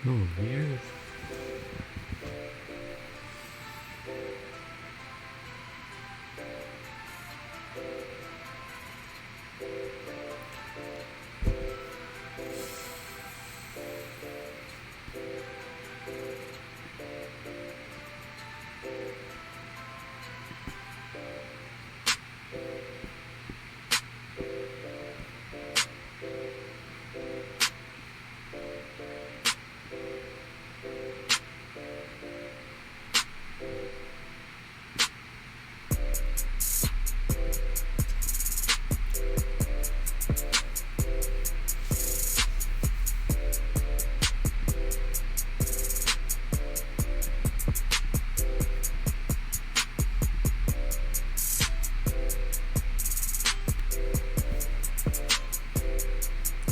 Oh, weird.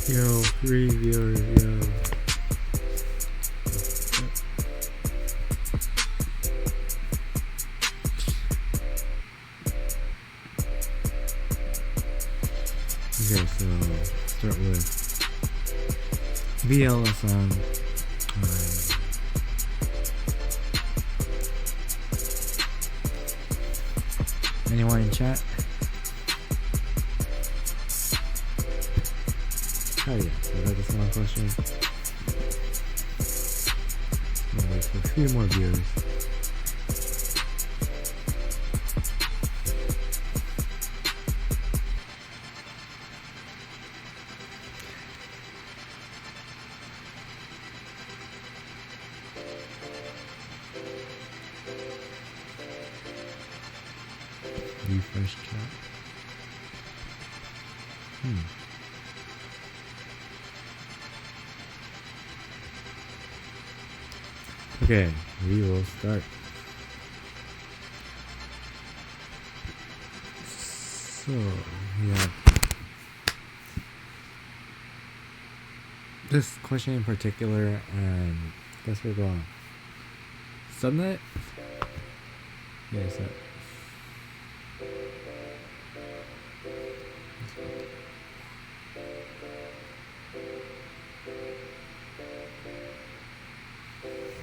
Yo, free viewers, yo. Okay, so start with BLSM. Anyone in chat? Oh yeah, so that's one question. I'll wait for a few more viewers. Refresh chat. Okay, we will start. So, we have this question in particular, and I guess we're going subnet? Yeah, so.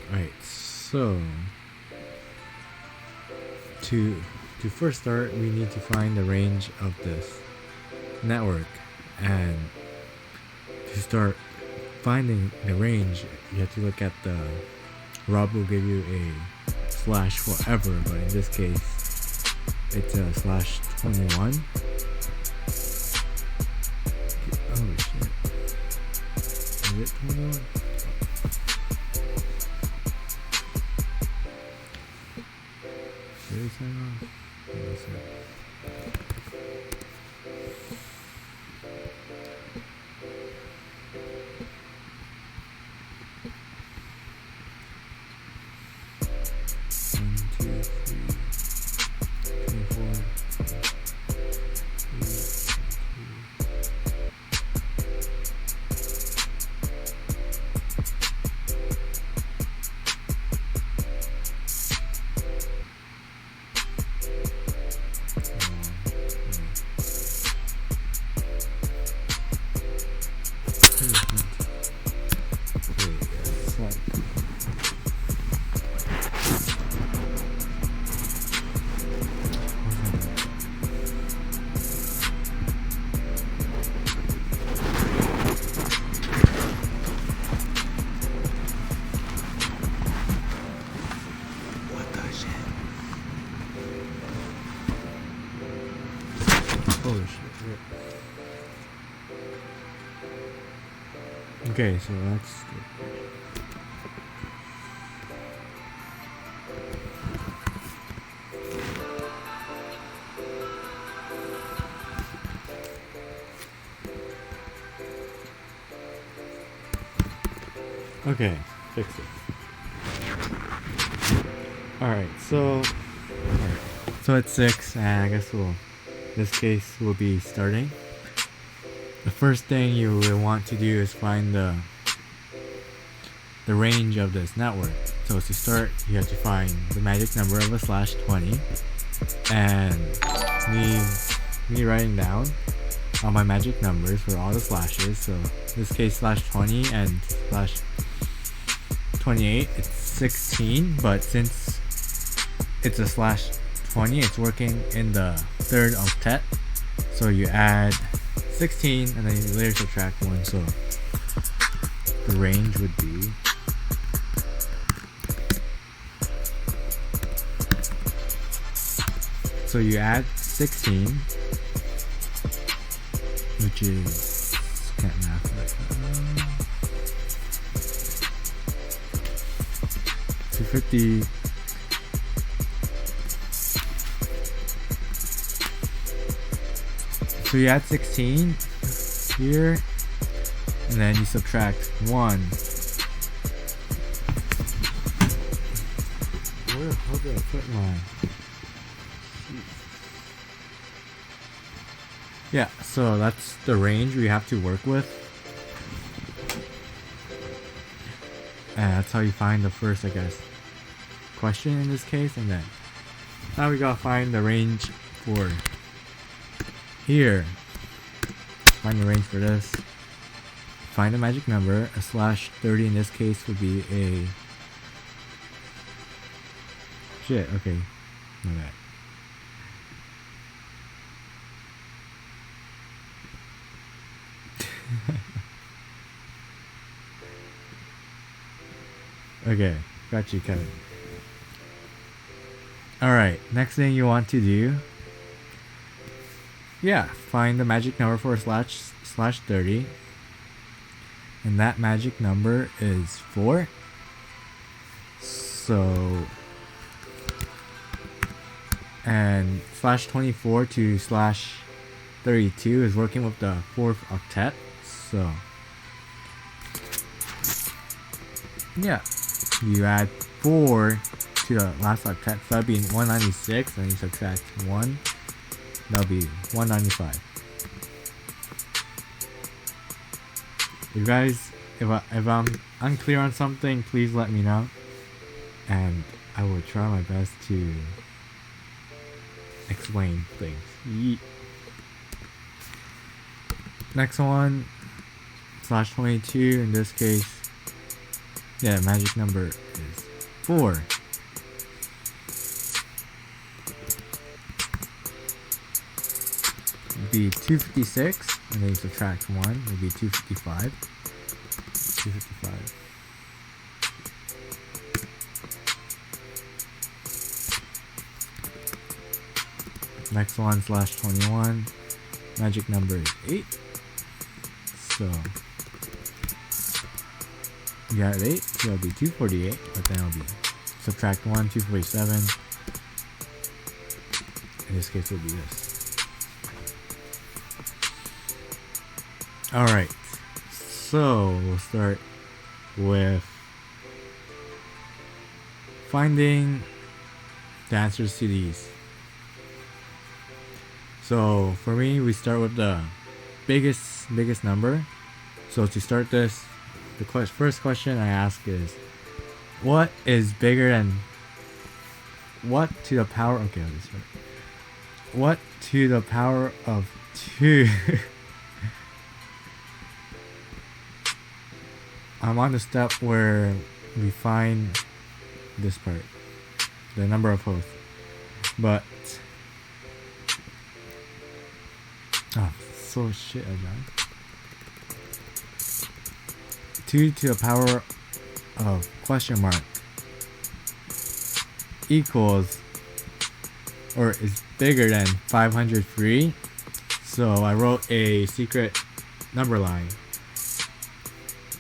Alright, so to first start, we need to find the range of this network, and to start finding the range, you have to look at the Rob will give you a slash whatever, but in this case it's a slash 21. Oh shit, is it 21? Did he sign off? What is it? Oh shit. Okay, so that's okay, fix it. So it's 6, and I guess this case will be starting. The first thing you will want to do is find the range of this network. So to start, you have to find the magic number of a /20, and me writing down all my magic numbers for all the slashes. So in this case, /20 and /28, it's 16, but since it's a /20, it's working in the third octet, so you add 16 and then you later subtract 1, so the range would be so you add 16, which is, can't math right now, 250. So you add 16 here, and then you subtract 1. Where the hell did I put mine? Yeah, so that's the range we have to work with. And that's how you find the first, I guess, question in this case, and then now we gotta find the range for here. Find the range for this. Find a magic number. A /30 in this case would be a shit. Okay, my bad. Okay, got you, Kevin. Alright, next thing you want to do, find the magic number for /30, and that magic number is 4. So, and /24 to /32 is working with the 4th octet, so yeah, you add 4 to the last octet, so that'd be 196, and you subtract 1, that'll be 195. You guys, if I'm unclear on something, please let me know, and I will try my best to explain things. Yeet. Next one, /22 in this case. Yeah, magic number is 4. It'd be 256, and then you subtract 1, it'll be 255. 255. Next one, /21. Magic number is 8. So you got 8, so it'll be 248, but then it'll be subtract 1, 247. In this case, it'll be this. Alright, so we'll start with finding the answers to these. So for me, we start with the biggest number. So to start this, the first question I ask is, what is bigger than what to the power? Okay, I'll just start. What to the power of 2? I'm on the step where we find this part, the number of oath, but so shit again. 2 to the power of question mark equals or is bigger than 503. So I wrote a secret number line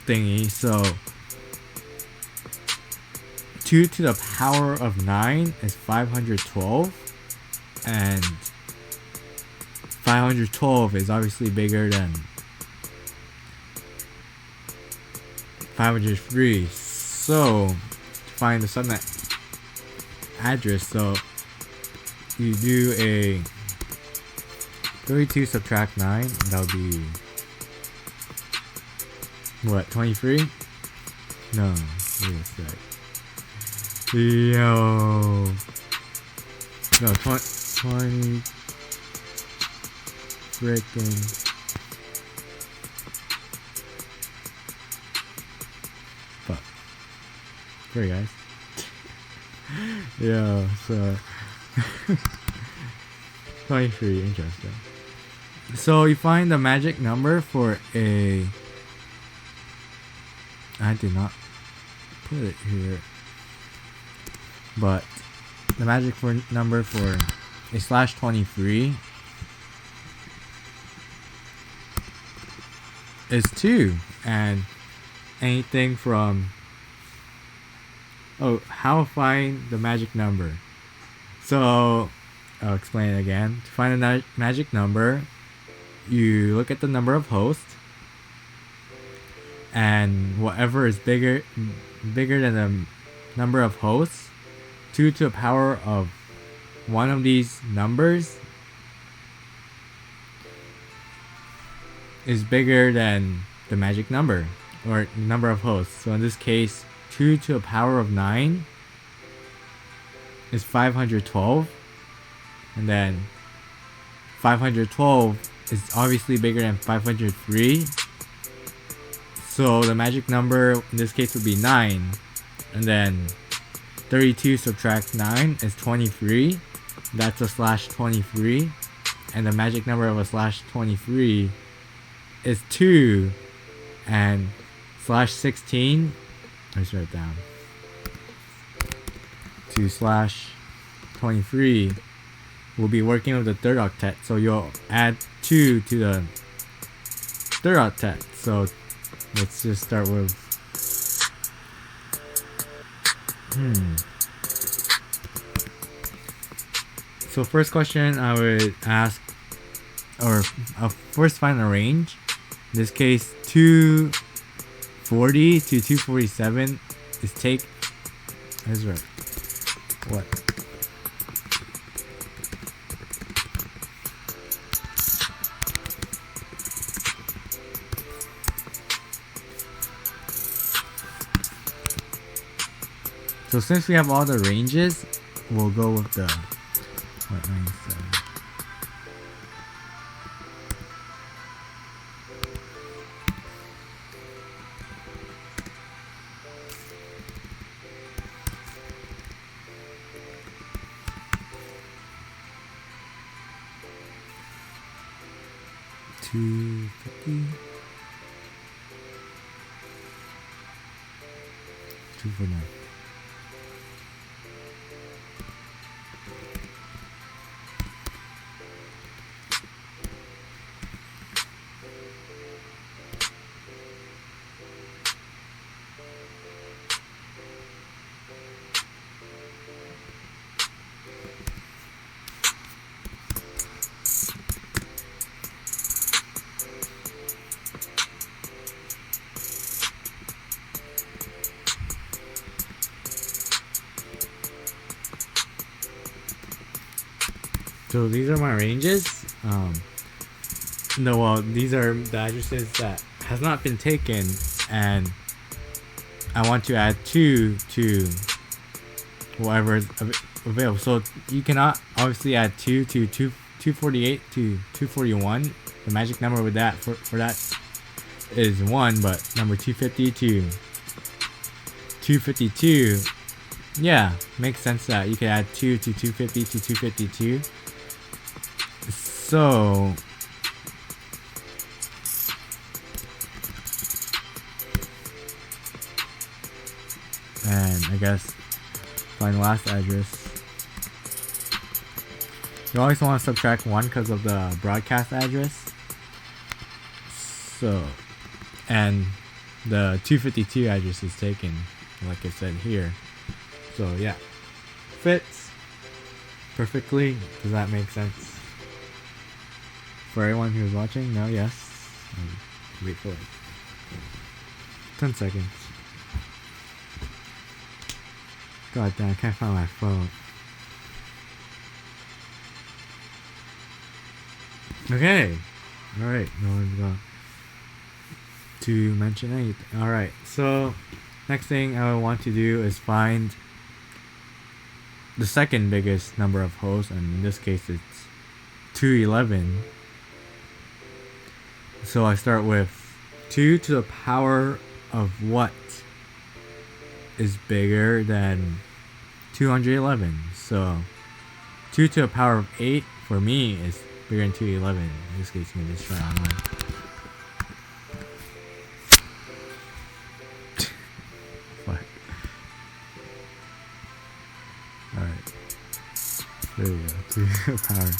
thingy. So 2 to the power of 9 is 512, and 512 is obviously bigger than 503. So to find the subnet address, so you do a 32 subtract 9, and that'll be what, 23? No, wait a sec. Yo, no, 20 freaking. Fuck. Sorry guys. Yeah, so 23, interesting. So you find the magic number for a. I did not put it here, but the magic number for a /23 is 2, and anything from how to find the magic number. So I'll explain it again. To find the magic number, you look at the number of hosts, and whatever is bigger than the number of hosts, 2 to the power of one of these numbers is bigger than the magic number, or number of hosts. So in this case, 2 to the power of 9 is 512, and then 512 is obviously bigger than 503. So the magic number in this case would be 9, and then 32 subtract 9 is 23. That's a /23, and the magic number of a /23 is 2, and /16. Let's write it down. 2 /23 will be working with the third octet, so you'll add 2 to the third octet. So let's just start with So first question I would ask, or I'll first find a range. In this case, 240 to 247 is that's right. What? So since we have all the ranges, we'll go with the 0.97. $2.50. $2.49. So these are my ranges. No, well, these are the addresses that has not been taken, and I want to add 2 to whatever is available. So you cannot obviously add 2 to 248 to 241. The magic number with that for that is 1, but number 250 to 252, yeah, makes sense that you could add 2 to 250 to 252. So and I guess find the last address. You always want to subtract 1 because of the broadcast address. So, and the 252 address is taken, like I said here. So yeah, fits perfectly. Does that make sense for everyone who's watching? No? Yes? Wait for it. 10 seconds. God damn, I can't find my phone. Okay. Alright, no one's going to mention anything. Alright, so next thing I want to do is find the second biggest number of hosts, and in this case it's 211. So I start with 2 to the power of what is bigger than 211. So 2 to the power of 8 for me is bigger than 211. In this case, let me just try online. What? Alright. There we go. 2 to the power.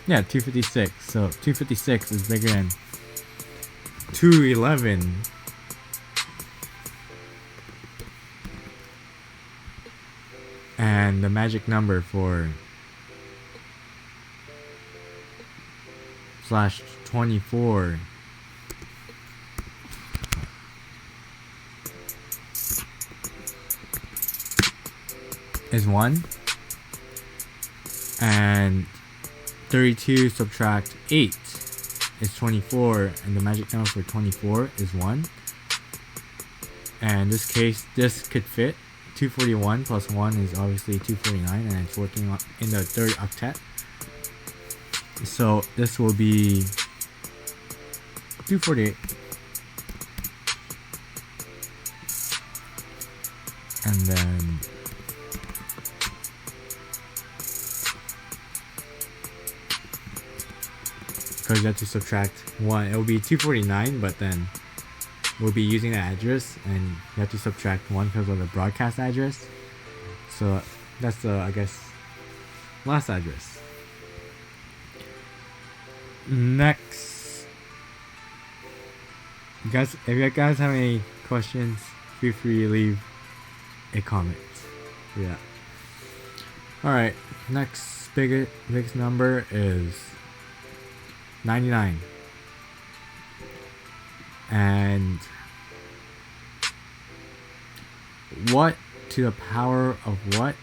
Yeah, 256. So 256 is bigger than 211. And the magic number for /24 is 1. And 32 subtract 8 is 24, and the magic number for 24 is 1. And in this case, this could fit. 241 plus 1 is obviously 249, and it's working in the third octet. So this will be 248. And then because you have to subtract 1, it will be 249, but then we'll be using the address, and you have to subtract 1 because of the broadcast address. So that's the, I guess, last address. Next, if you guys have any questions, feel free to leave a comment. Yeah. Alright, next biggest number is 99. And what to the power of what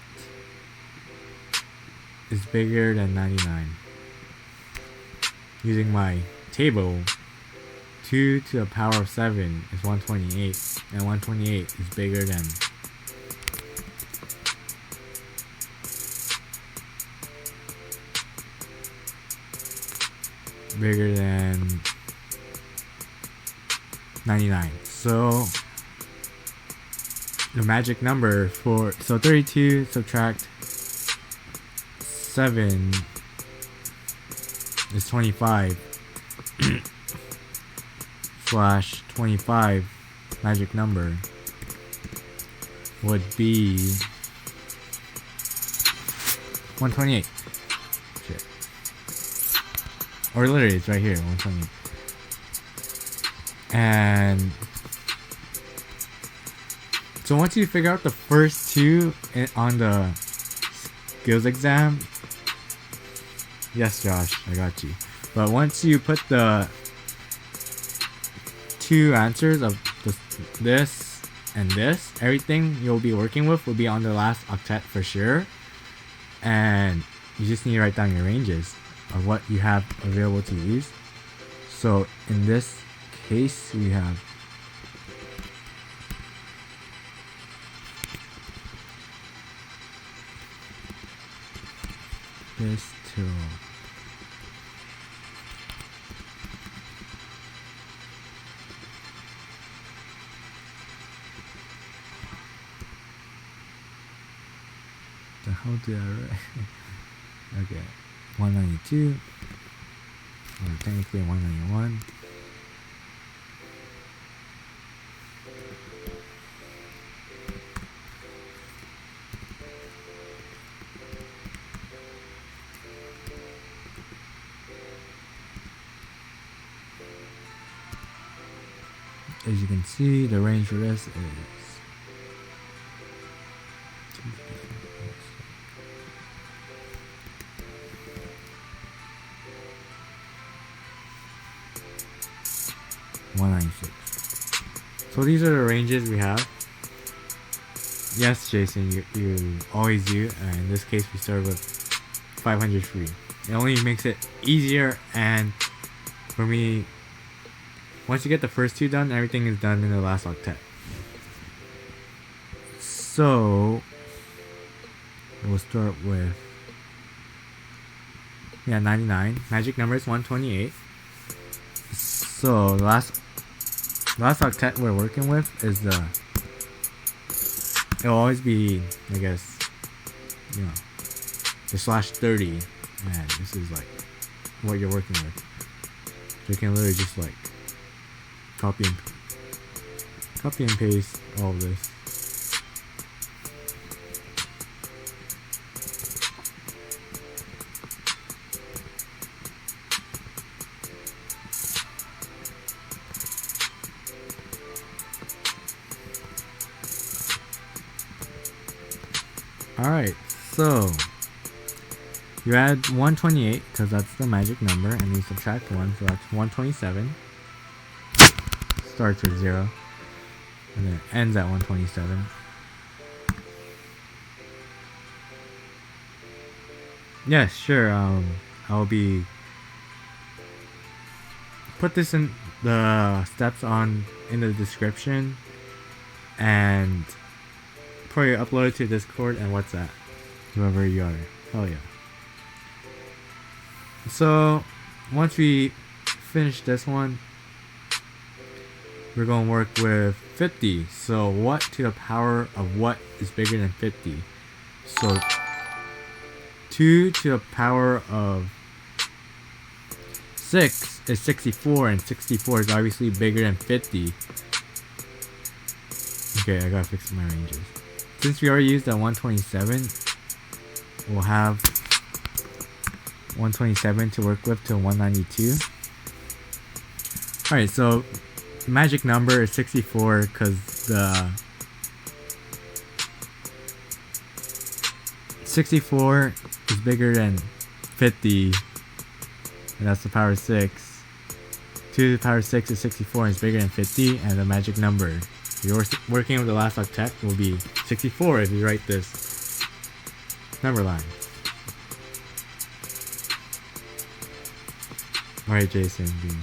is bigger than 99? Using my table, 2 to the power of 7 is 128, and 128 is bigger than bigger than 99. So the magic number for 32 subtract 7 is 25 /25 magic number would be 128. Shit. Or literally it's right here, 128. And so once you figure out the first 2 on the skills exam, yes Josh, I got you. But once you put the 2 answers of this and this, everything you'll be working with will be on the last octet for sure. And you just need to write down your ranges of what you have available to use. So in this case, we have this tool. The hell did I write? Okay, 192, or technically 191. as you can see, the range for this is 196. So these are the ranges we have. Yes, Jason, you always do. In this case, we start with 500 free. It only makes it easier, and for me, once you get the first two done, everything is done in the last octet. So we'll start with 99. Magic number is 128. So the last octet we're working with is it'll always be, I guess, the /30, and this is like what you're working with. So you can literally just like copy and paste all of this. Alright, so you add 128 because that's the magic number, and you subtract 1, so that's 127. Starts with 0 and then ends at 127. Yes, sure. I'll be put this in the steps in the description, and probably upload it to Discord and WhatsApp, whoever you are. Hell yeah. So once we finish this one, we're going to work with 50. So what to the power of what is bigger than 50? So 2 to the power of 6 is 64, and 64 is obviously bigger than 50. Okay, I gotta fix my ranges. Since we already used that 127, we'll have 127 to work with till 192. Alright, so the magic number is 64 because the 64 is bigger than 50, and that's the power 6. 2 to the power 6 is 64 and is bigger than 50, and the magic number you're working with the last octet will be 64 if you write this number line. Alright, Jason, give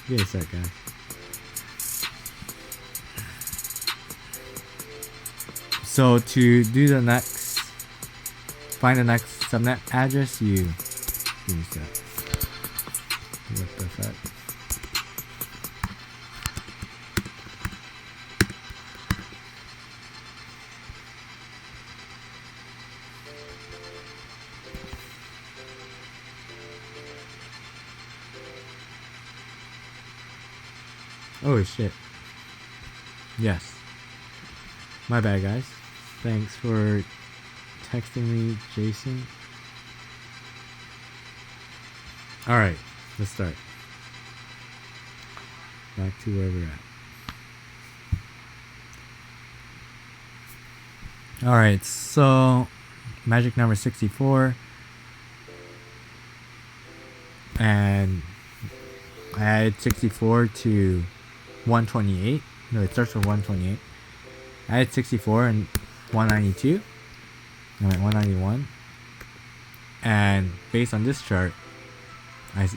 me a sec, guys. So to do the next, find the next subnet address, you give me a sec. What the fuck? Oh shit. Yes. My bad, guys. Thanks for texting me, Jason. Alright, let's start. Back to where we're at. Alright, so magic number 64. And I added 64 to 128. No, it starts with 128. I had 64 and 192. I'm at 191. And based on this chart, I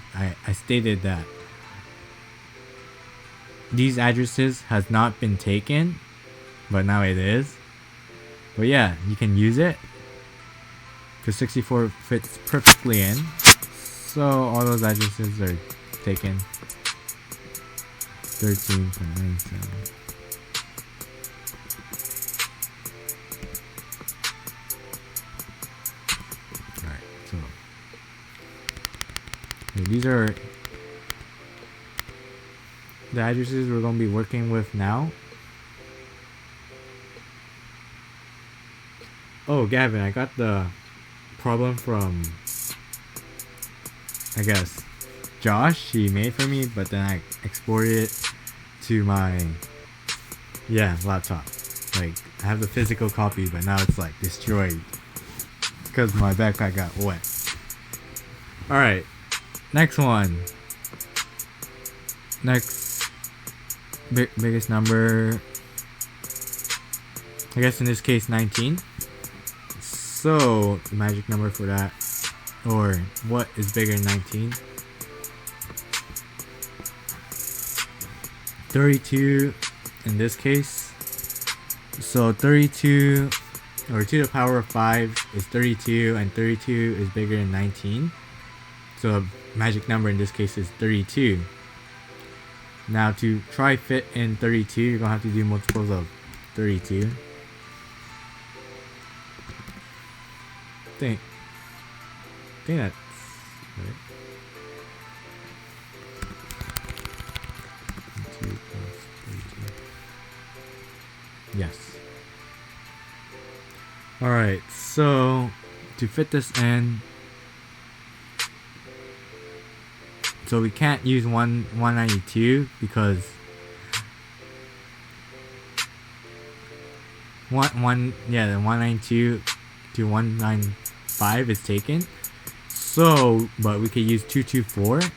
stated that these addresses has not been taken, but now it is. But yeah, you can use it because 64 fits perfectly in. So all those addresses are taken. 13.97. Alright, so okay, these are the addresses we're going to be working with now. Oh, Gavin, I got the problem from, I guess, Josh. He made for me, but then I exported it to my Yeah, laptop. Like, I have the physical copy, but now it's like destroyed because my backpack got wet. Alright, next one. Next biggest number, I guess in this case 19. So the magic number for that, or what is bigger than 19? 32 in this case. So 32, or 2 to the power of 5 is 32, and 32 is bigger than 19. So a magic number in this case is 32. Now to try fit in 32, you're gonna have to do multiples of 32. Think that's right. 2 plus 32. Yes. Alright, so to fit this in, so we can't use 192 because the 192 to 195 is taken. So, but we could use 224 to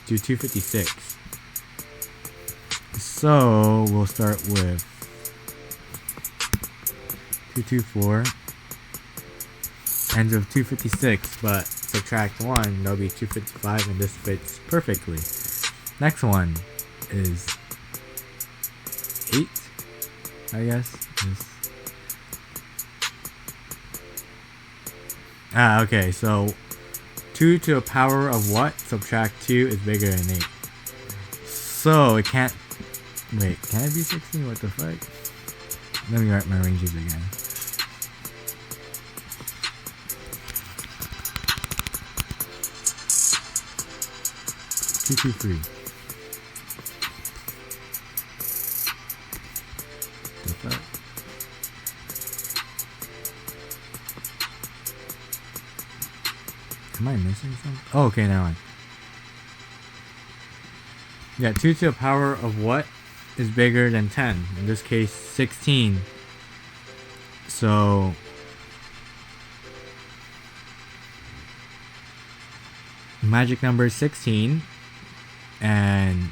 256. So we'll start with 224 ends of 256, but subtract 1, that'll be 255, and this fits perfectly. Next one is 8, I guess. Okay, so 2 to the power of what? Subtract 2 is bigger than 8. So it can't, wait, can it be 16? What the fuck? Let me write my ranges again. Two, 3. The fuck? Am I missing something? Oh, okay, now on. Yeah, 2 to the power of what is bigger than 10? In this case, 16. So magic number is 16, and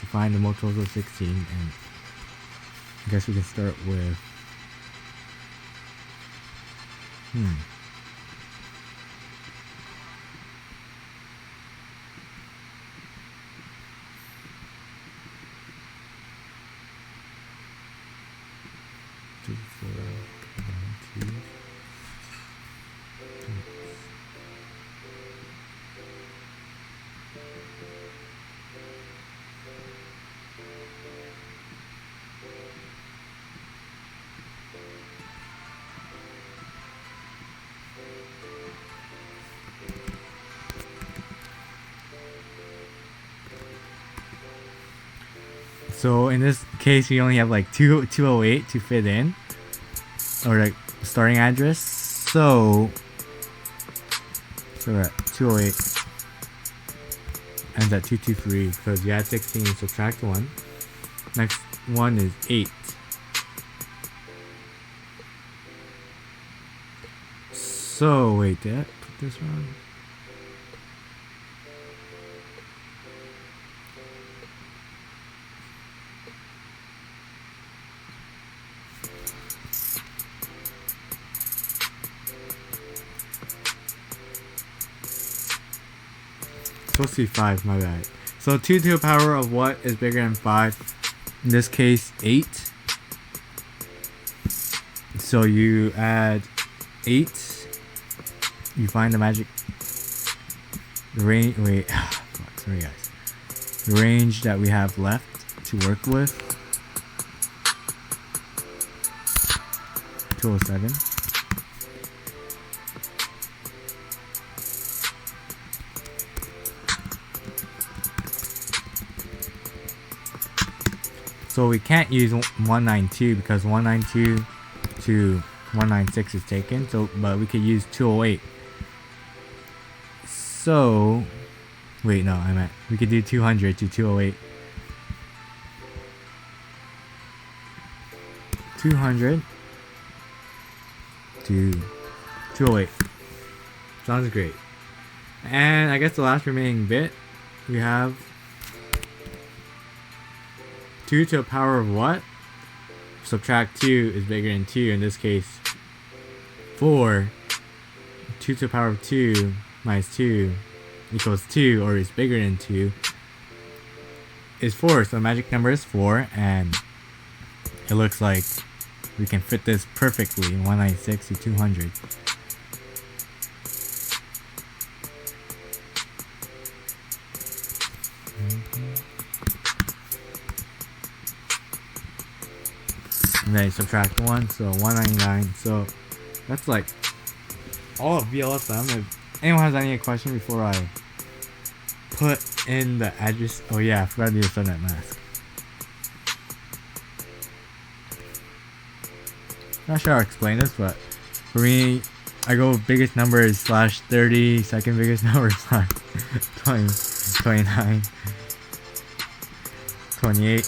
to find the multiples of 16, and I guess we can start with 2, 4, 1, 2. So in this case, we only have like 208 to fit in, or like starting address. So we're at 208 ends at 223 because you add 16 and subtract 1. Next one is 8. So wait, did I put this wrong? Supposed to be 5, my bad. So 2 to the power of what is bigger than 5? In this case, 8. So you add 8. You find the magic. The range. Wait. Fuck, sorry guys. The range that we have left to work with. 207. So we can't use 192 because 192 to 196 is taken. So, but we could use 208. So, wait, no, we could do 200 to 208. 200 to 208. Sounds great. And I guess the last remaining bit, we have 2 to the power of what? Subtract 2 is bigger than 2. In this case, 4. 2 to the power of 2 minus 2 equals 2, or is bigger than 2, is 4. So the magic number is 4, and it looks like we can fit this perfectly, 196 to 200. And then you subtract 1, so 199. So that's like all of VLSM. If anyone has any question before I put in the address. Oh yeah, I forgot to do the subnet mask. Not sure how to explain this, but for me, I go biggest number is /30, second biggest number is /20, 29, 28,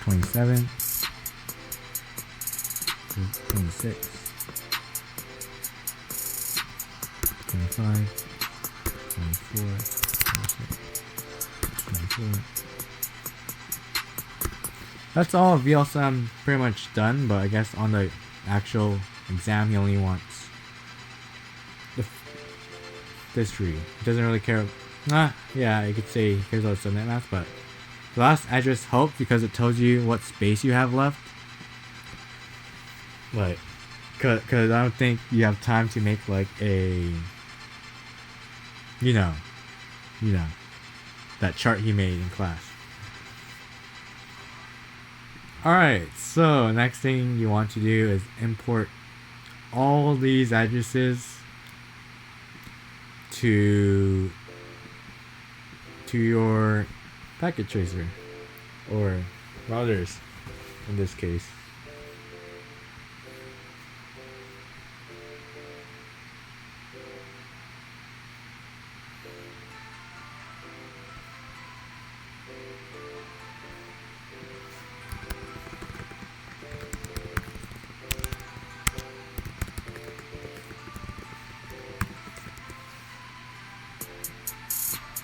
27, 26, 25, 24, 26, 24. That's all of VLSM pretty much done, but I guess on the actual exam he only wants the history. He doesn't really care. Yeah, you could say he cares about subnet mask, but the last address helps because it tells you what space you have left. Like, cause I don't think you have time to make like a, you know, that chart he made in class. Alright, so next thing you want to do is import all these addresses to your packet tracer, or routers in this case.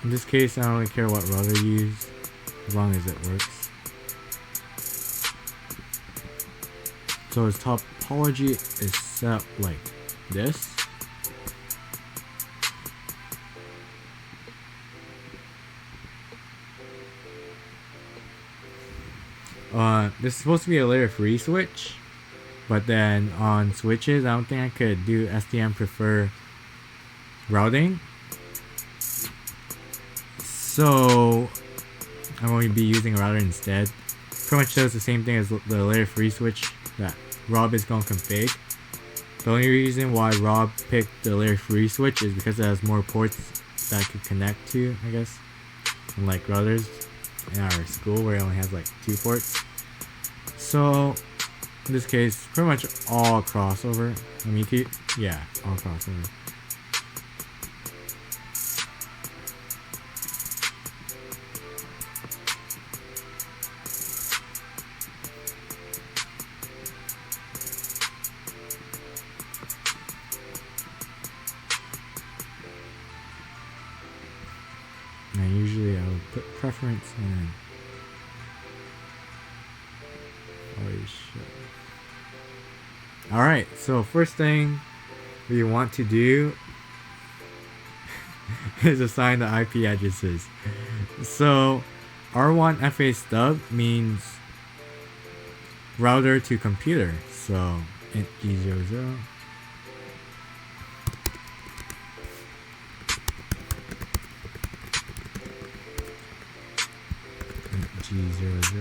In this case, I don't really care what router you use, as long as it works. So its topology is set like this. This is supposed to be a layer 3 switch, but then on switches, I don't think I could do STM prefer routing. So I'm going to be using a router instead. Pretty much does the same thing as the layer 3 switch that Rob is going to config. The only reason why Rob picked the layer 3 switch is because it has more ports that I could connect to, I guess. Unlike routers in our school where it only has like 2 ports. So in this case, pretty much all crossover. I mean, yeah, all crossover. And usually I would put preference and always show. Alright, so first thing we want to do is assign the IP addresses. So R1 FA stub means router to computer. So int G00. G00.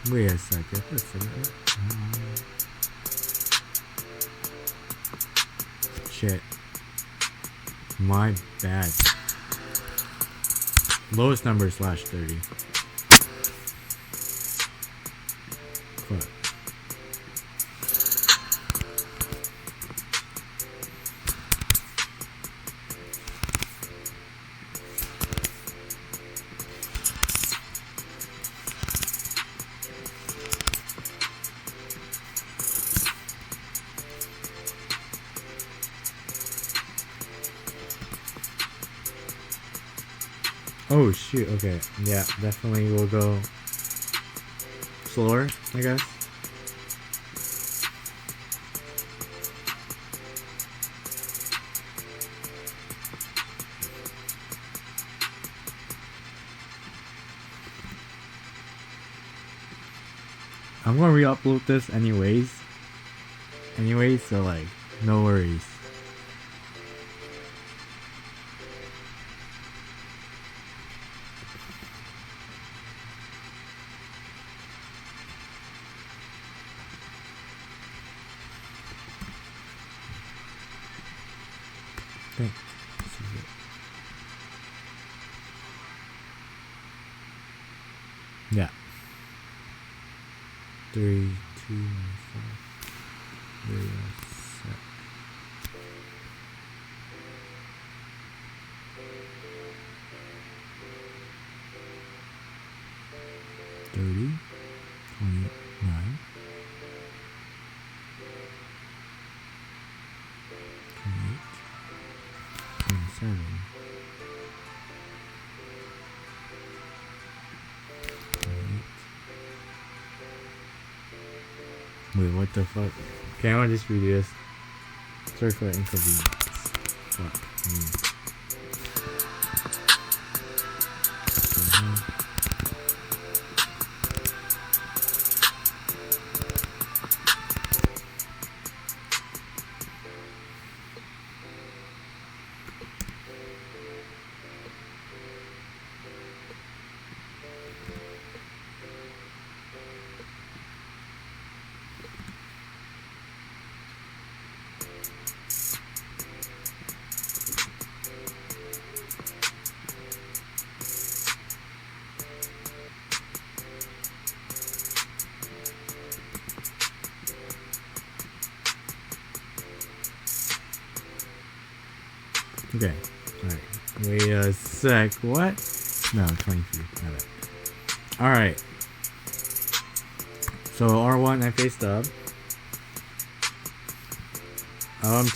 Wait a second. Shit. My bad. Lowest number /30. Oh shoot, okay. Yeah, definitely we'll go slower, I guess. I'm gonna re-upload this anyways. So like, no worries. Okay. This is it. Yeah. 3, 2, 1, 5. There you go. Set. $30, $29, $28, $27, $28. Wait, what the fuck? Okay, I want to just redo this. Sorry for the inconvenience. Fuck me. Okay, alright. Wait a sec, what? No, 23, not that. Alright. So R1, I face up.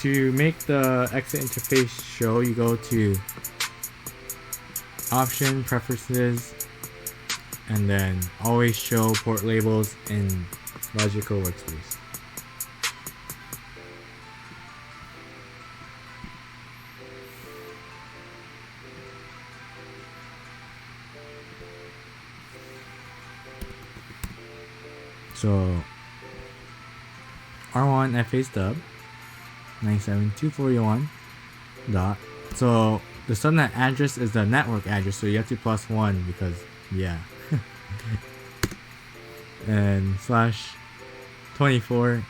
To make the exit interface show, you go to Option, Preferences, and then always show port labels in Logical Workspace. So R1 FA stub 97241 dot. So the subnet address is the network address, so you have to +1 because yeah. And /24.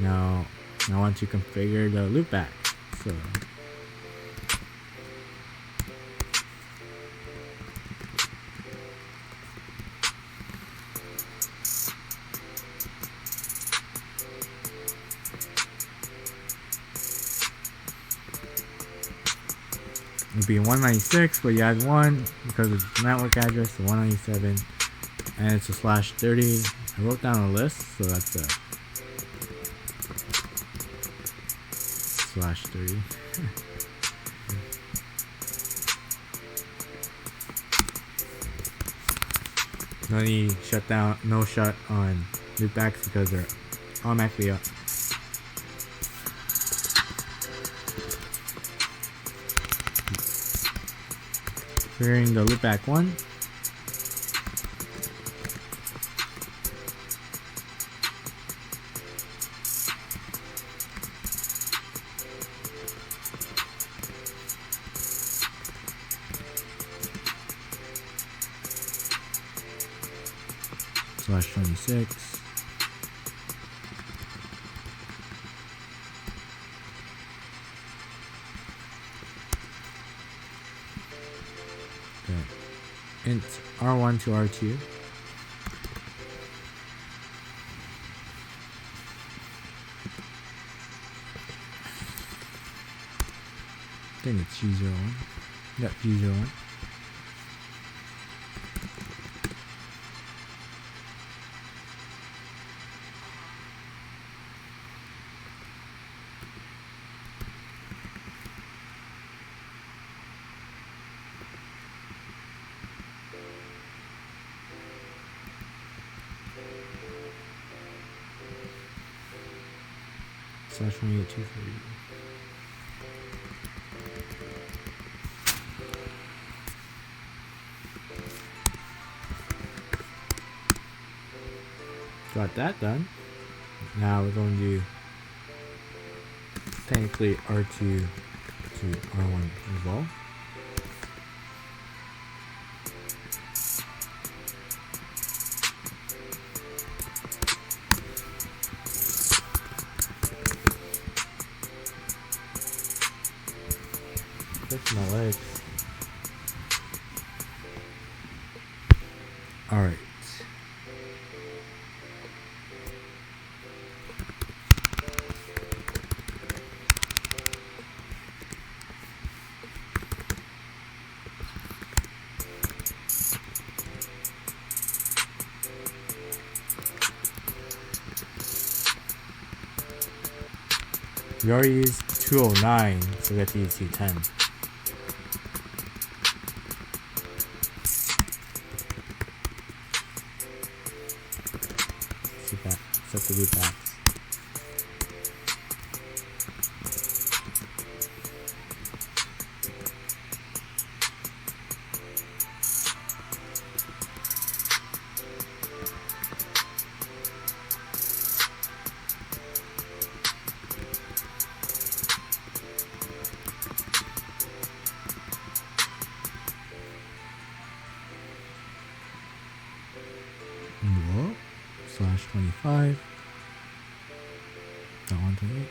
Now I want to configure the loopback. So it'll be 196, but you add 1 because of the network address to 197, and it's a /30. I wrote down a list, so that's a /30. No need shutdown, no shut on loopbacks because they're automatically up. Clearing the loopback 1. /26. Okay. Int R1 to R2. Then it's G01. Yep, G01. /28 240. Got that done. Now we're going to do technically R2 to R1 as well. Fix my legs. Alright. We already used 209, so we have to use 210. Set the loop backs. Whoa. /25. That 128.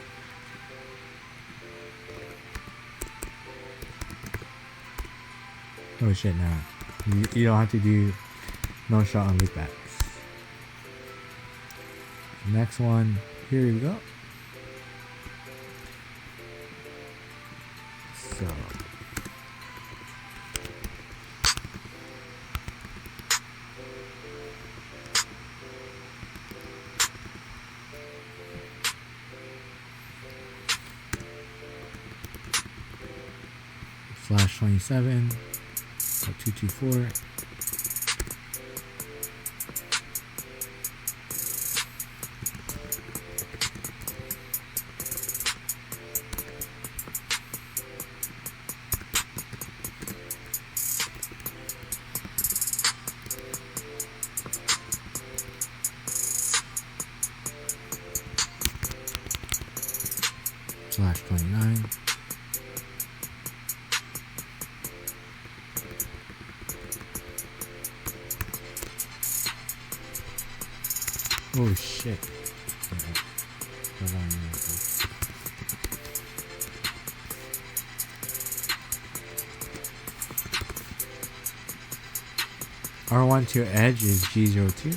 Oh shit, now. You don't have to do no shot on loop backs. Next one, here we go. So. /27, 224. /29. Oh shit. R1 to edge is G02.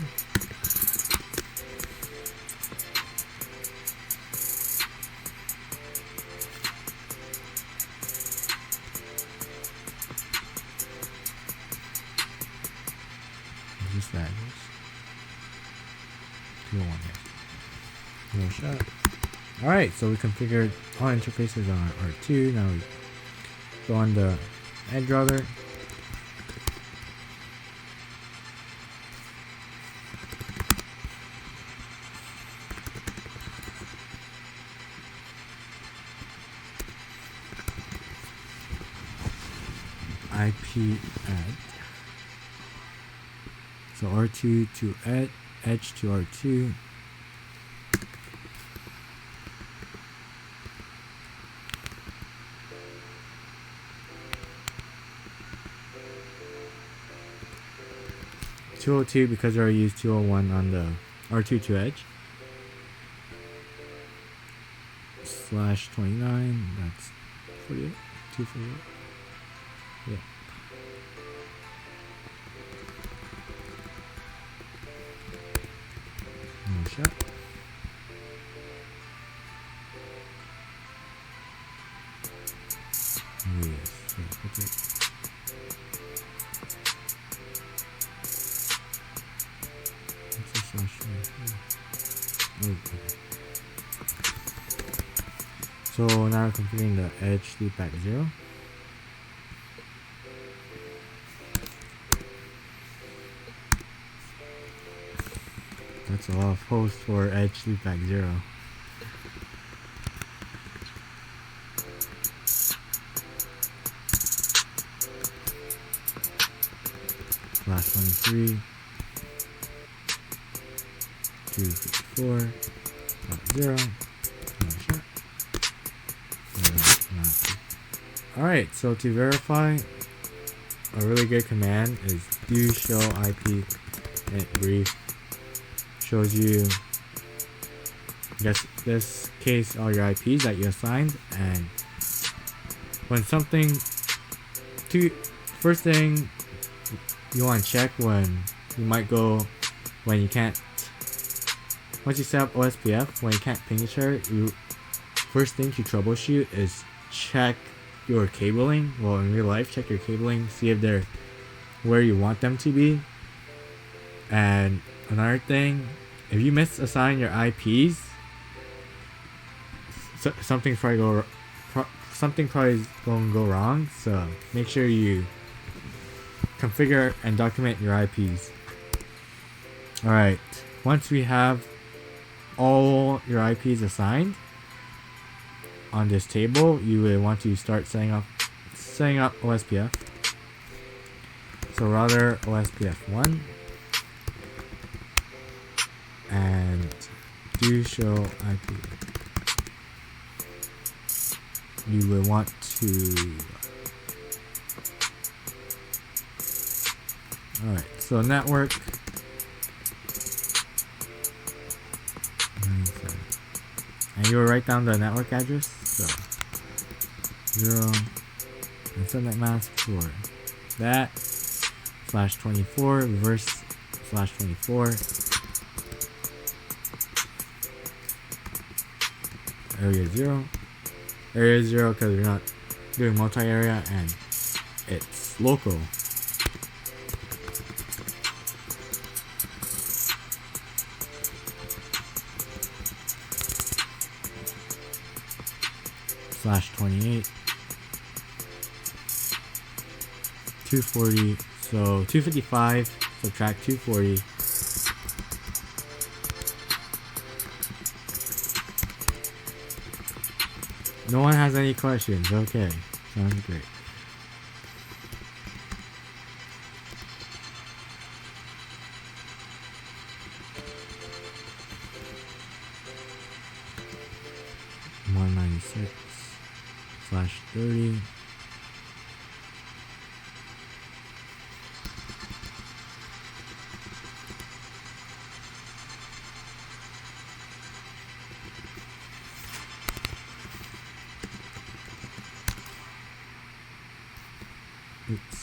Just that. 201 here. No shot. Alright, so we configured all interfaces on R2. Now we go on the edge router. IP add. So R2 to edge to R2. /202 because I already used 201 on the R2 to edge. /29, that's 48, 248. Yeah. No shot. Yes, that's it. Okay. So now we're configuring the edge loopback 0. That's a lot of posts for edge loopback 0. 3, 254.0. Alright, so to verify, a really good command is do show IP int brief. Shows you, I guess this case, all your IPs that you assigned, and when something first thing you want to check when you might go, when you can't, once you set up OSPF, when you can't ping share, first thing to troubleshoot is check your cabling. Well, in real life, check your cabling, see if they're where you want them to be. And another thing, if you misassign your IPs, something probably is going to go wrong. So make sure you configure and document your IPs. Alright, once we have all your IPs assigned on this table, you will want to start setting up OSPF. So router OSPF1 and do show IP. You will want to, alright, so network, and you will write down the network address, so 0 and subnet mask for that, /24, reverse /24, area 0 because we're not doing multi-area, and it's local. /28, 240, so 255 subtract 240, no one has any questions. Okay, sounds great. /30. Oops.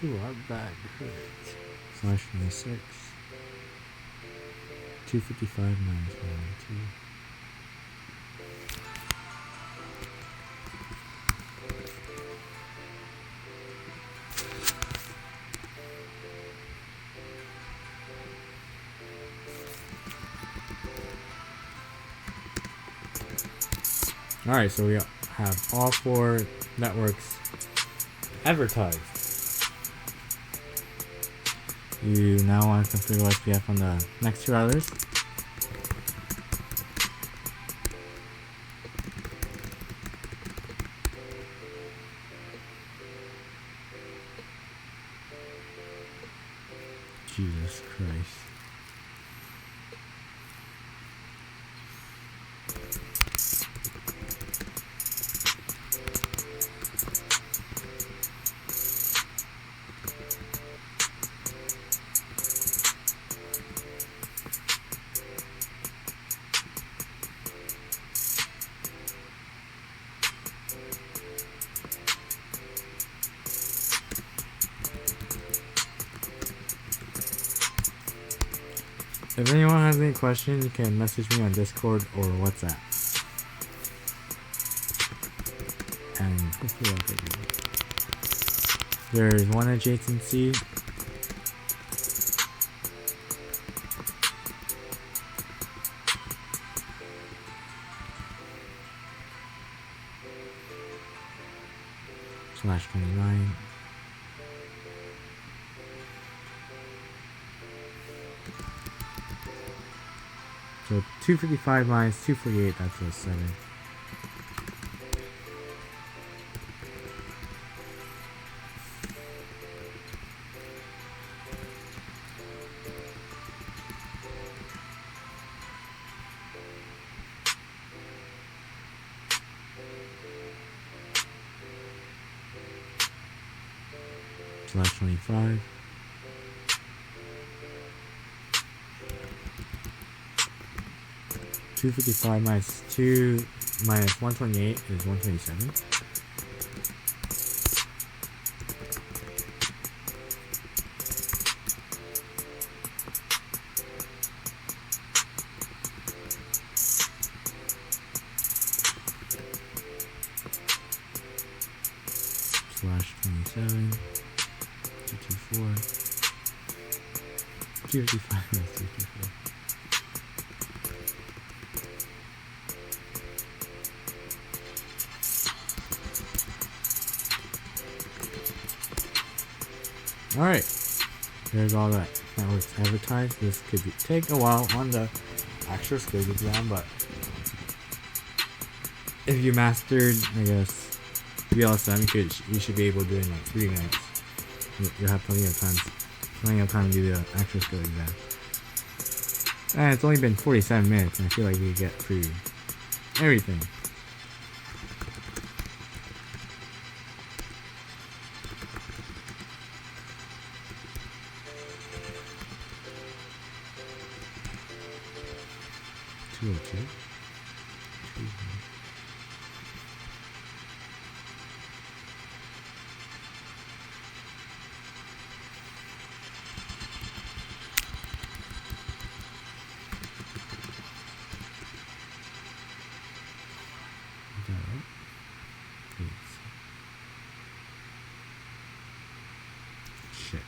Ooh, our back hurts. /26. 255 minus 112. Alright, so we have all 4 networks advertised. You now want to configure OSPF on the next 2 routers. Jesus Christ. If anyone has any questions, you can message me on Discord or WhatsApp. And hopefully I'll get you. There's one adjacency. /29. So 255 minus 248, that's a 7. Slash 25. $255 minus 2 minus 128 is 127. Slash 27. 224. 255 minus 224. Alright, there's all that networks advertised. This could take a while on the actual skills exam, but if you mastered, I guess, BLSM, you should be able to do it in like 3 minutes. You'll have plenty of time to do the actual skill exam. And it's only been 47 minutes, and I feel like we get through everything. Shit.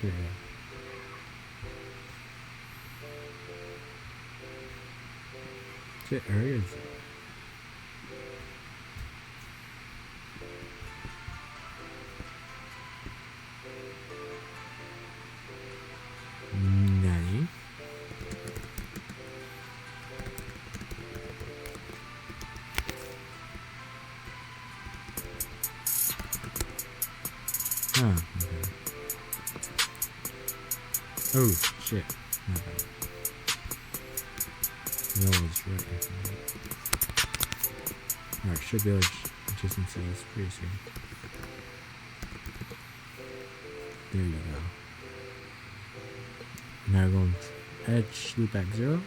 Yeah. What area is it? Nani? Huh, okay. Oh, shit. My bad. No, it's right. Alright, Ship Village, just inside this pretty soon. There you go. Now we're going edge loop back 0.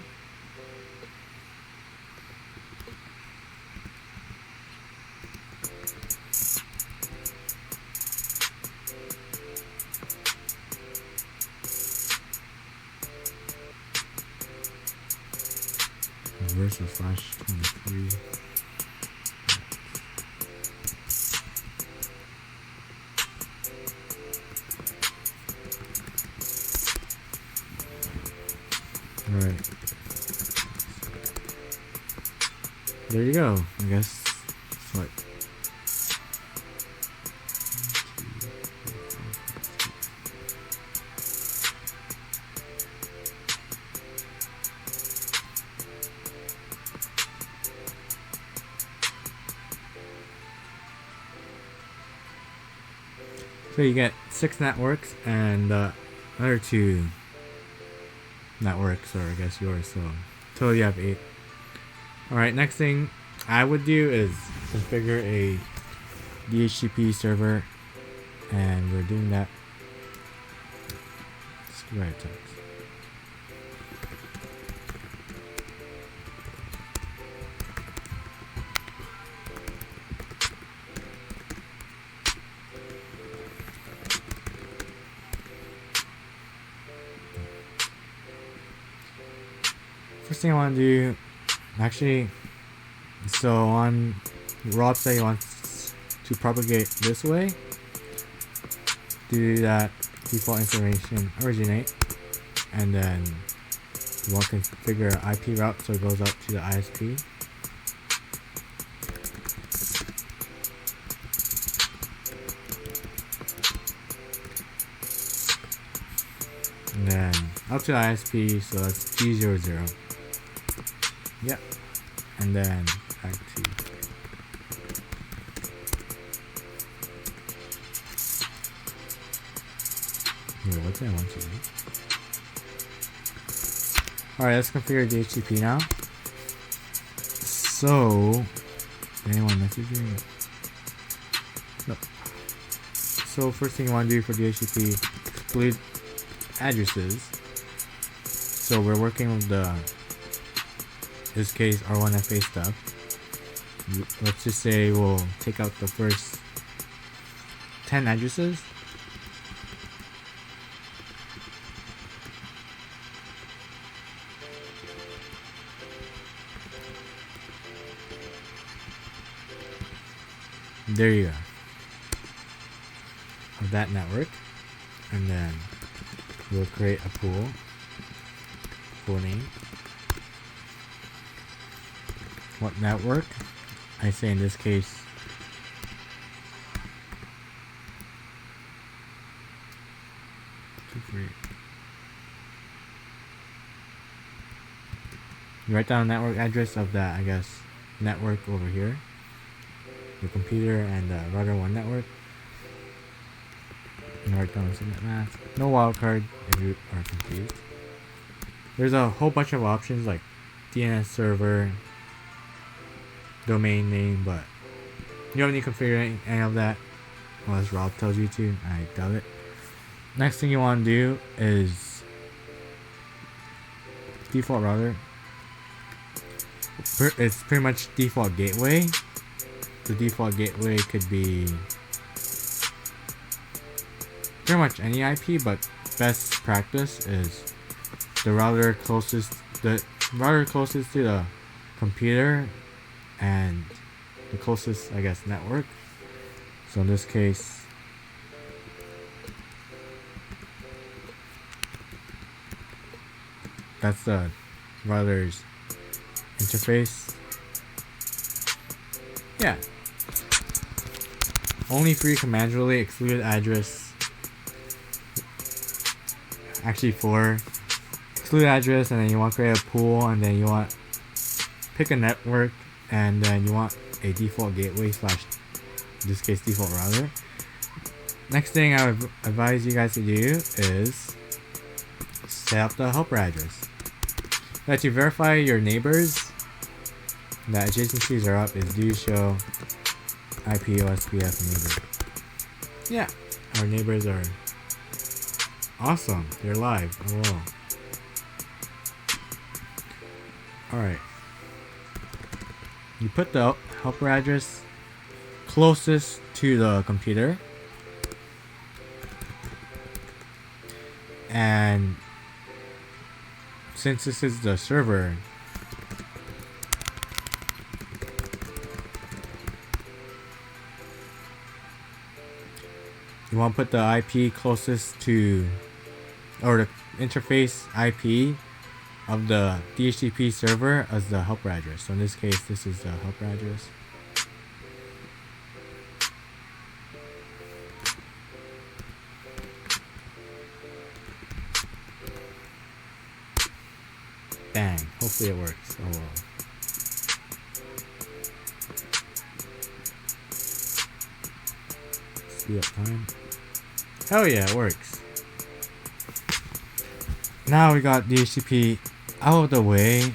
Reverse of flash 23. Alright. There you go. I guess it's what? So you get 6 networks and other 2 networks, or I guess yours, so total you have 8. Alright, next thing I would do is configure a DHCP server, and we're doing that. Right text. First thing I want to do, actually, so on Rob said he wants to propagate this way. Do that default information originate, and then you want to configure an IP route so it goes up to the ISP. out to the ISP, so that's G00. Yep. And then back to here, what did I want to do? Alright, let's configure the HTTP now. So, anyone messaging? No. So first thing you want to do for the HTTP, exclude addresses. So we're working with this case R1FA stuff. Let's just say we'll take out the first 10 addresses. There you go. Of that network. And then we'll create a pool name. What network? I say in this case you write down the network address of that, I guess, network over here. The computer and the router 1 network. And write down the subnet mask. No wildcard if you are confused. There's a whole bunch of options like DNS server, domain name, but you don't need to configure any of that unless Rob tells you to. I doubt it. Next thing you want to do is default router. It's pretty much default gateway. The default gateway could be pretty much any IP, but best practice is the router closest to the computer and the closest, I guess, network. So in this case, that's the router's interface. Yeah. Only 3 commands really: exclude address. Actually 4. Exclude address, and then you want to create a pool, and then you want pick a network, and then you want a default gateway slash, in this case, default router. Next thing I would advise you guys to do is set up the helper address. Now to verify your neighbors that adjacencies are up is do show IP OSPF neighbor. Yeah, our neighbors are awesome. They're live. Oh. Alright. You put the helper address closest to the computer. And since this is the server, you want to put the IP closest to, or the interface IP of the DHCP server as the helper address. So in this case, this is the helper address. Bang. Hopefully it works. Oh well. Speed up time. Hell yeah, it works. Now we got DHCP out of the way.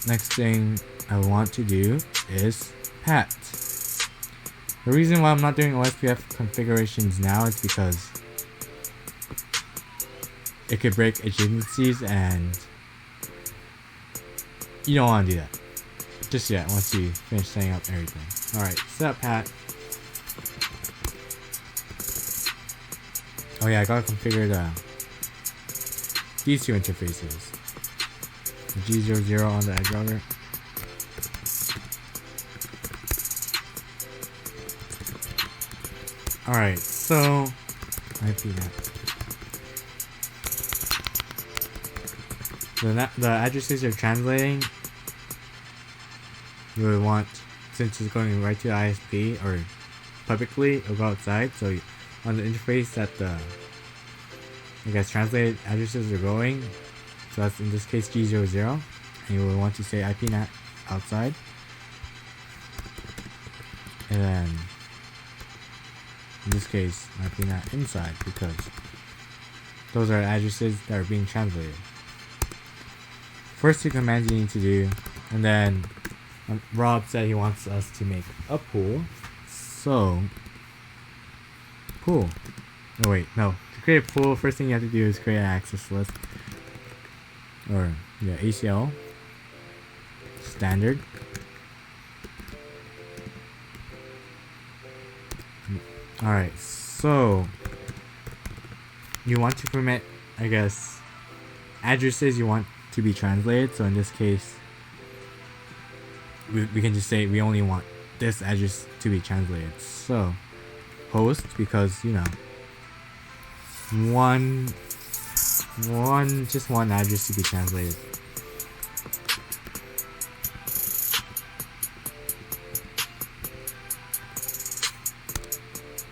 Next thing I want to do is PAT. The reason why I'm not doing OSPF configurations now is because it could break adjacencies, and you don't want to do that just yet once you finish setting up everything. Alright, set up PAT. Oh yeah, I gotta configure these two interfaces. The G00 on the edge router. Alright, so IPNet. The addresses you're translating, you would want, since it's going right to the ISP or publicly, it'll go outside. So on the interface that the I guess translated addresses are going. So that's in this case G00. And you will want to say IPNAT outside. And then in this case IPNAT inside, because those are addresses that are being translated. First two commands you need to do, and then Rob said he wants us to make a pool. So pool. Oh wait, no. To create a pool, first thing you have to do is create an access list. Or yeah, ACL standard. Alright, so you want to permit, I guess, addresses you want to be translated. So in this case, we can just say we only want this address to be translated. So host, because you know, just one address to be translated.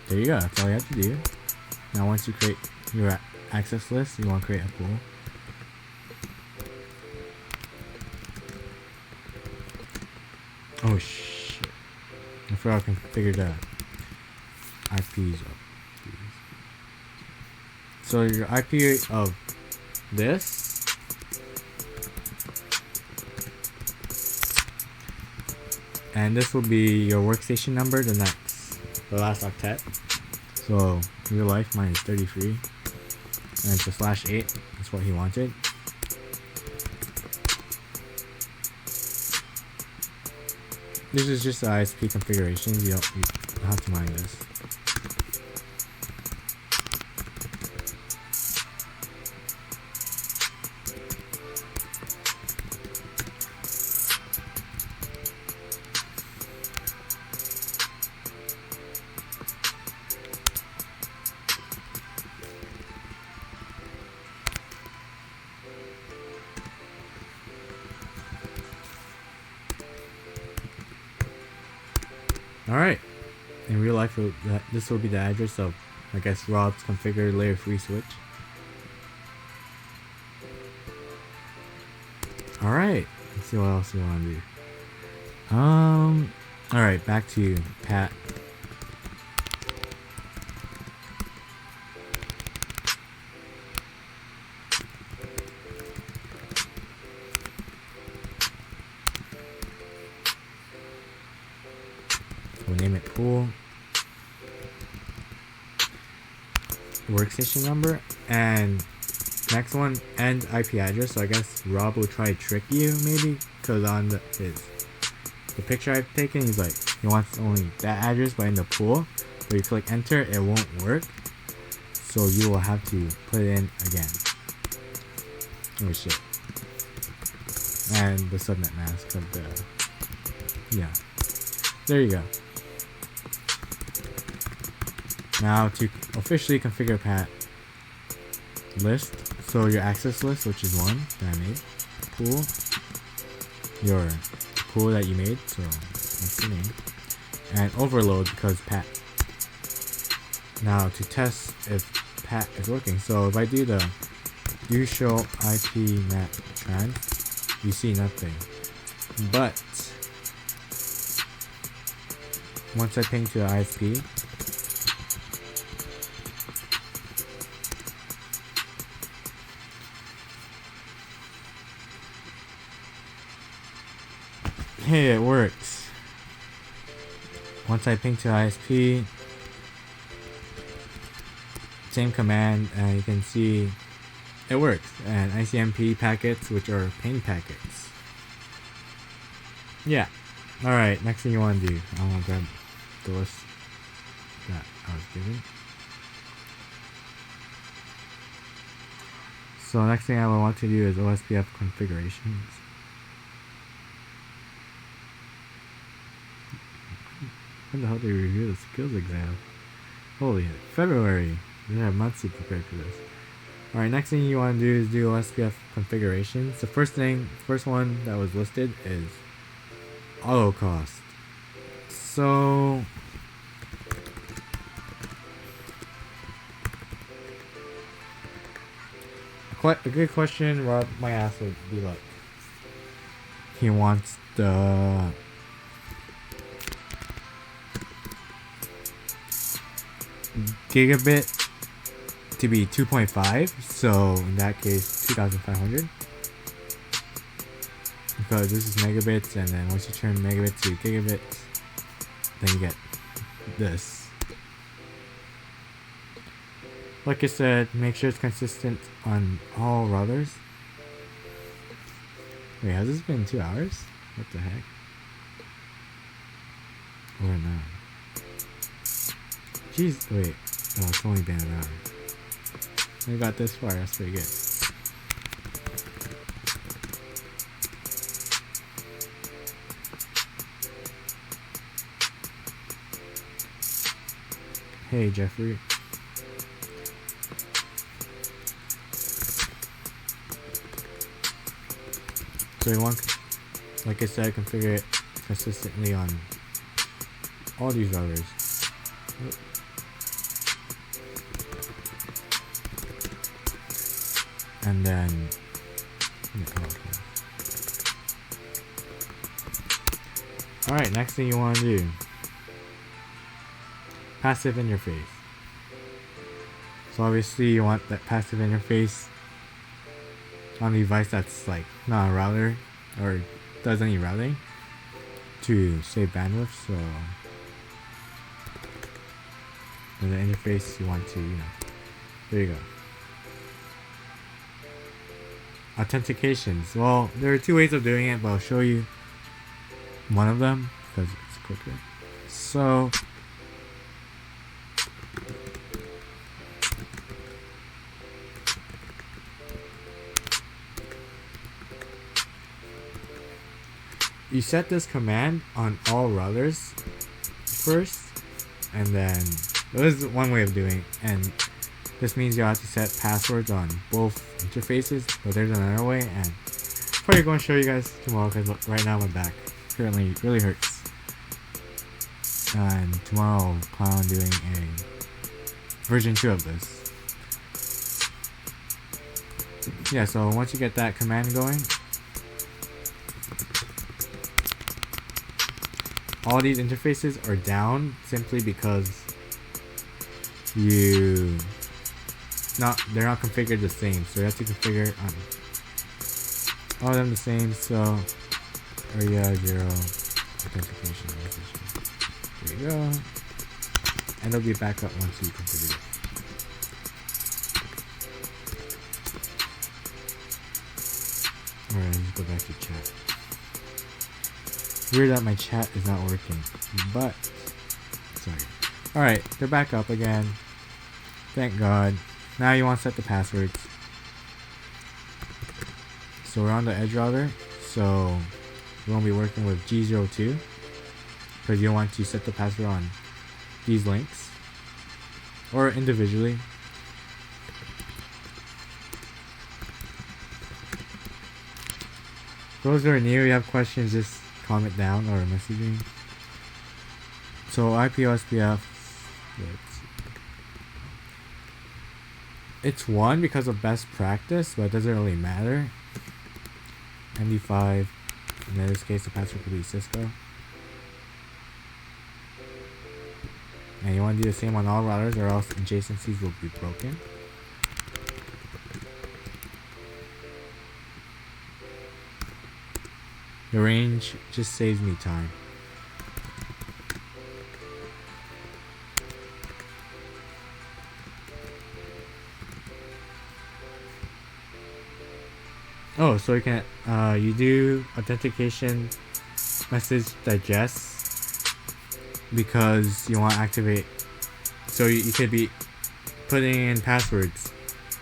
There you go, that's all you have to do. Now once you create your access list, you want to create a pool. Oh shit, I forgot to configure the IPs of these. So your IP of this and this will be your workstation number, the last octet. So real life, mine is 33 and it's a /8. That's what he wanted. This is just the ISP configurations. You don't have to mind this. Alright, in real life this will be the address of, I guess, Rob's configured layer 3 switch. Alright, let's see what else we want to do. Alright, back to Pat. We'll name it pool. Workstation number, and next one, end IP address. So I guess Rob will try to trick you maybe, because on the picture I've taken, he's like, he wants only that address, but in the pool where you click enter, it won't work. So you will have to put it in again. Oh shit. And the subnet mask of the, yeah. There you go. Now to officially configure Pat list, so your access list, which is one that I made, pool, your pool that you made, so that's the name, and overload because Pat. Now to test if Pat is working, so if I do the do show IP NAT trans, you see nothing, but once I ping to the ISP, hey, it works. Once I ping to ISP, same command, and you can see it works. And ICMP packets, which are ping packets. Yeah. Alright, next thing you want to do, I want to grab the list that I was given. So next thing I will want to do is OSPF configurations. When the hell did we review the skills exam? Holy heck, February. We have months to prepare for this. Alright, next thing you want to do is do OSPF configurations. The first one that was listed is auto cost. So A good question Rob might ask would be like, he wants the gigabit to be 2.5, so in that case 2500, because this is megabits, and then once you turn megabit to gigabits, then you get this. Like I said, make sure it's consistent on all routers. Wait, has this been 2 hours? What the heck? Or not? Jeez, wait. Oh, it's only been an hour. We got this far, that's pretty good. Hey, Jeffrey. So you want, like I said, configure it consistently on all these routers. And then alright, next thing you want to do, passive interface. So obviously you want that passive interface on the device that's like not a router or does any routing to save bandwidth. So in the interface you want to, there you go. Authentications. Well, there are 2 ways of doing it, but I'll show you one of them because it's quicker. So you set this command on all routers first, and then this is one way of doing it, and this means you have to set passwords on both interfaces, but there's another way, and probably going to show you guys tomorrow because right now my back currently really hurts, and tomorrow I'll plan on doing a version 2 of this. Yeah, so once you get that command going, all these interfaces are down simply because they're not configured the same, so you have to configure all of them the same. So area 0 authentication message. There you go, and it'll be back up once you configure it. Alright, let's go back to chat. Weird that my chat is not working, but sorry. Alright, they're back up again. Thank God. Now you want to set the passwords. So we're on the edge router, so we won't be working with G02 because you want to set the password on these links or individually. Those who are new, you have questions, just comment down or message me. So IPOSPF, it's 1 because of best practice, but it doesn't really matter. MD5, in this case the password could be Cisco. And you want to do the same on all routers or else adjacencies will be broken. The range just saves me time. Oh, so you can you do authentication message digest because you want to activate. So you could be putting in passwords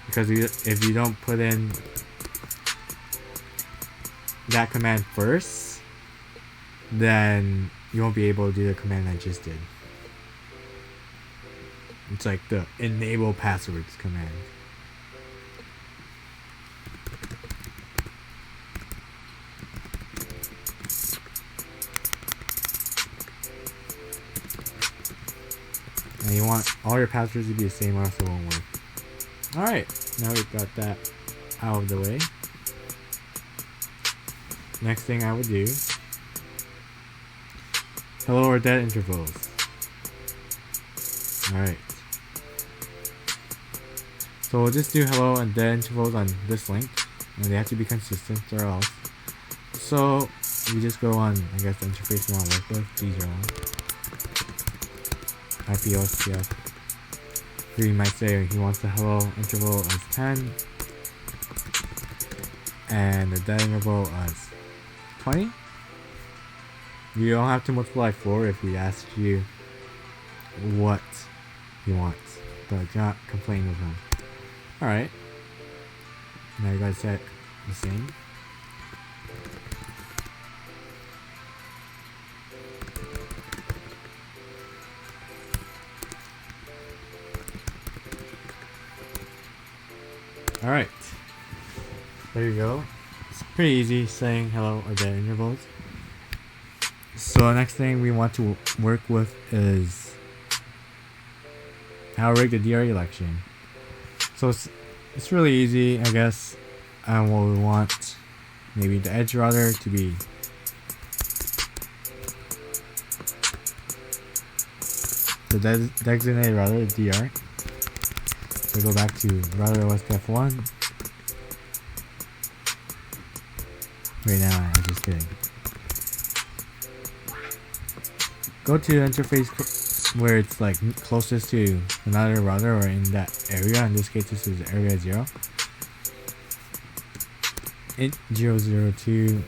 because if you don't put in that command first, then you won't be able to do the command I just did. It's like the enable passwords command. And you want all your passwords to be the same or else it won't work. Alright, now we've got that out of the way. Next thing I would do, hello or dead intervals. Alright. So we'll just do hello and dead intervals on this link, and they have to be consistent or else. So we just go on, I guess, the interface we want to work with, G01, IP OSPF. Here you might say he wants the hello interval as 10, and the dead interval as 20. You don't have to multiply 4 if he asks you what he wants, but do not complain with him. Alright. Now you guys set the same. Alright. There you go. It's pretty easy saying hello or dead intervals. So the next thing we want to work with is how to rig the DR election. So it's really easy, I guess. And what we want, maybe the edge router to be the designated router, the DR. So go back to router OSPF1. Right now, I'm just kidding. Go to the interface where it's like closest to another router or in that area. In this case, this is area 0. Int 002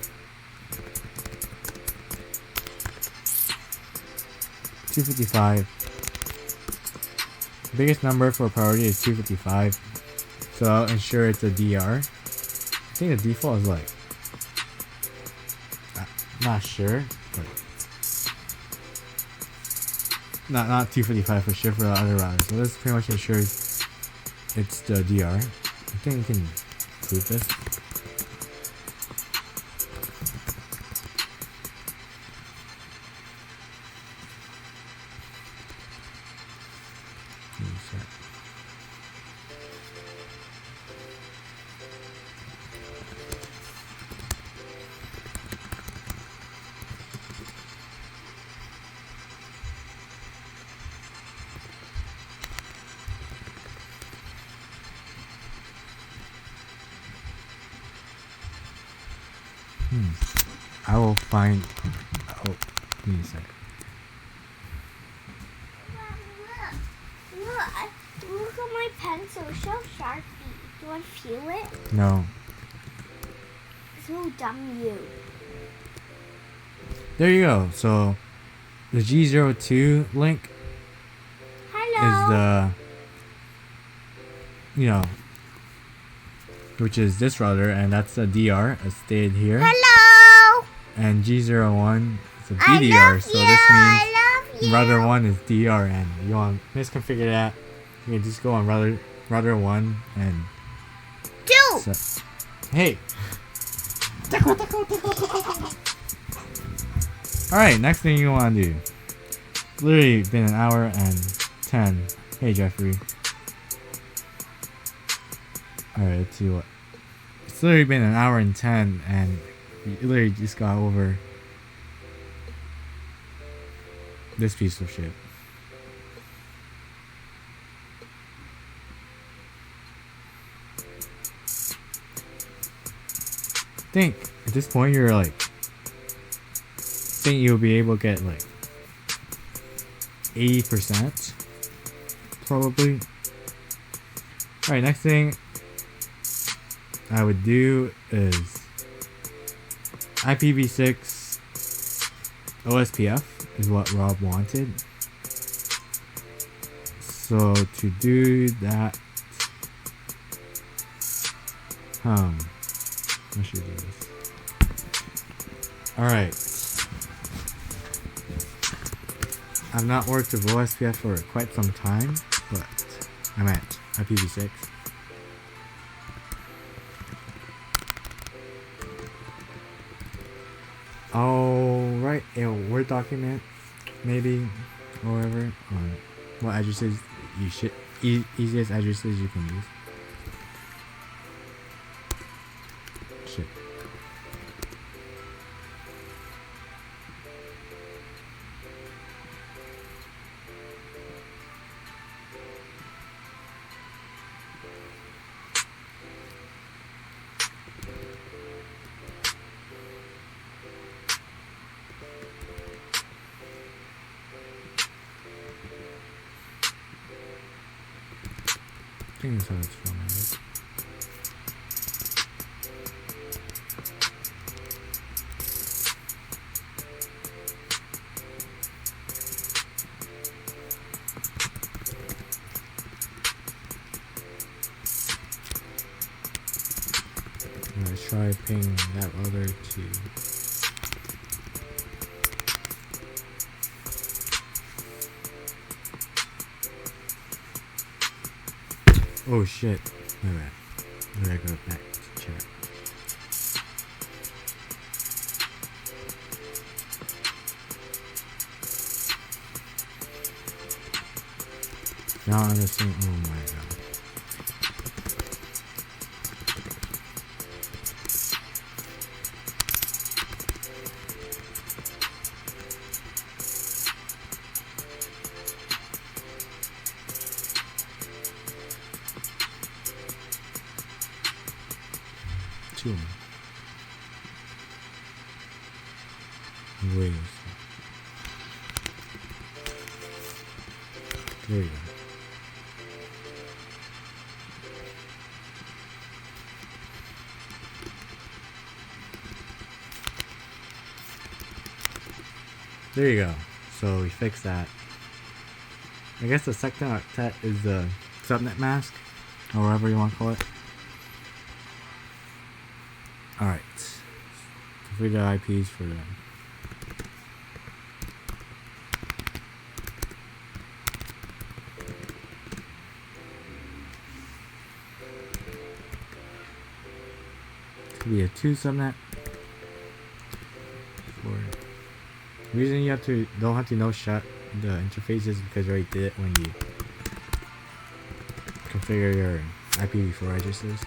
255. Biggest number for priority is 255, so I'll ensure it's a DR. I think the default is like, not sure, but not 255 for sure for the other routers. So this pretty much ensures it's the DR. I think we can prove this. I will find. Oh, give me a sec. Look at my pencil, so sharpie. Do you want to feel it? No. So dumb, you. There you go. So the G02 link Hello. is the, which is this router, and that's the DR as stated here. Hello. And G01 is a BDR, so this means router 1 is DR, and you want to misconfigure that, you can just go on router 1 and 2. Hey. Alright, next thing you want to do. It's literally been an hour and 10. Hey Jeffrey. Alright, let's see what. It's literally been an hour and 10, and we literally just got over this piece of shit. I think at this point you're like, think you'll be able to get like 80% probably. Alright, next thing I would do is IPv6 OSPF is what Rob wanted. So to do that, I should do this. Alright. I've not worked with OSPF for quite some time, but I'm at IPv6. Alright, a Word document, maybe, or whatever, on what addresses you should, easiest addresses you can use. I think that's how it's formatted. Let's try ping that router to oh shit. Alright. I gotta go back to chat. Now I'm understand. Oh my god. Two. Wait a second. There you go. There you go. So we fixed that. I guess the second octet is the subnet mask, or whatever you want to call it. Alright. Configure IPs for them. Could be a 2 subnet. The reason you don't have to no shut the interfaces because you already did it when you configure your IPv4 addresses.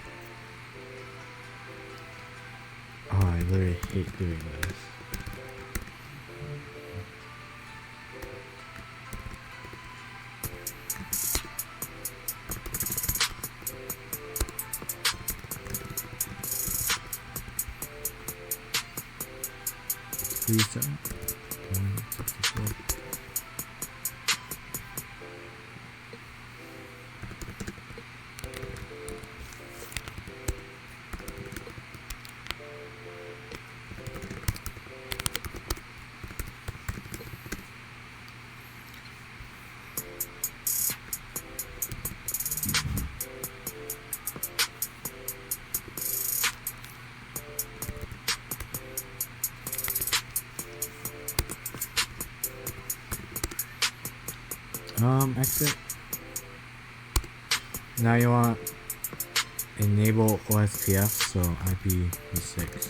Oh, I literally hate doing this. Please don't. 164. Exit. Now you want enable OSPF, so IPv6.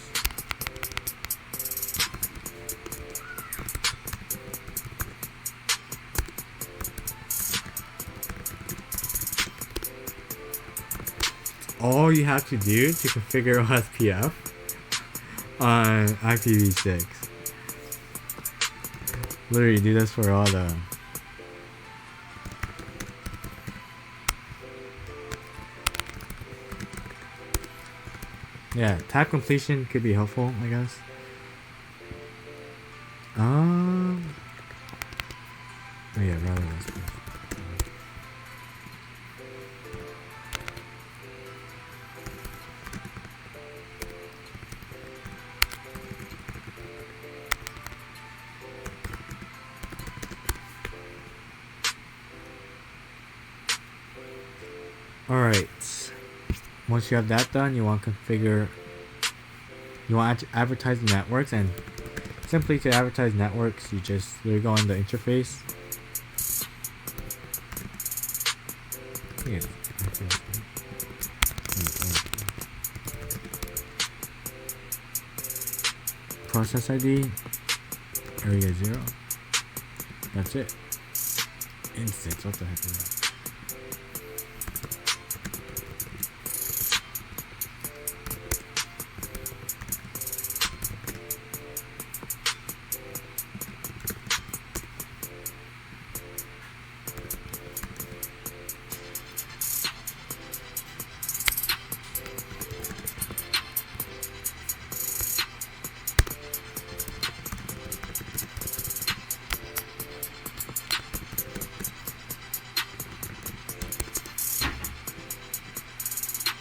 All you have to do to configure OSPF on IPv6. Literally do this for all the yeah, tab completion could be helpful, I guess. Oh yeah, rather less. Alright. Once you have that done, you want to configure, you want to advertise networks, and simply to advertise networks, you just go on the interface. Yeah. Process ID, area 0. That's it. Instance, what the heck is that?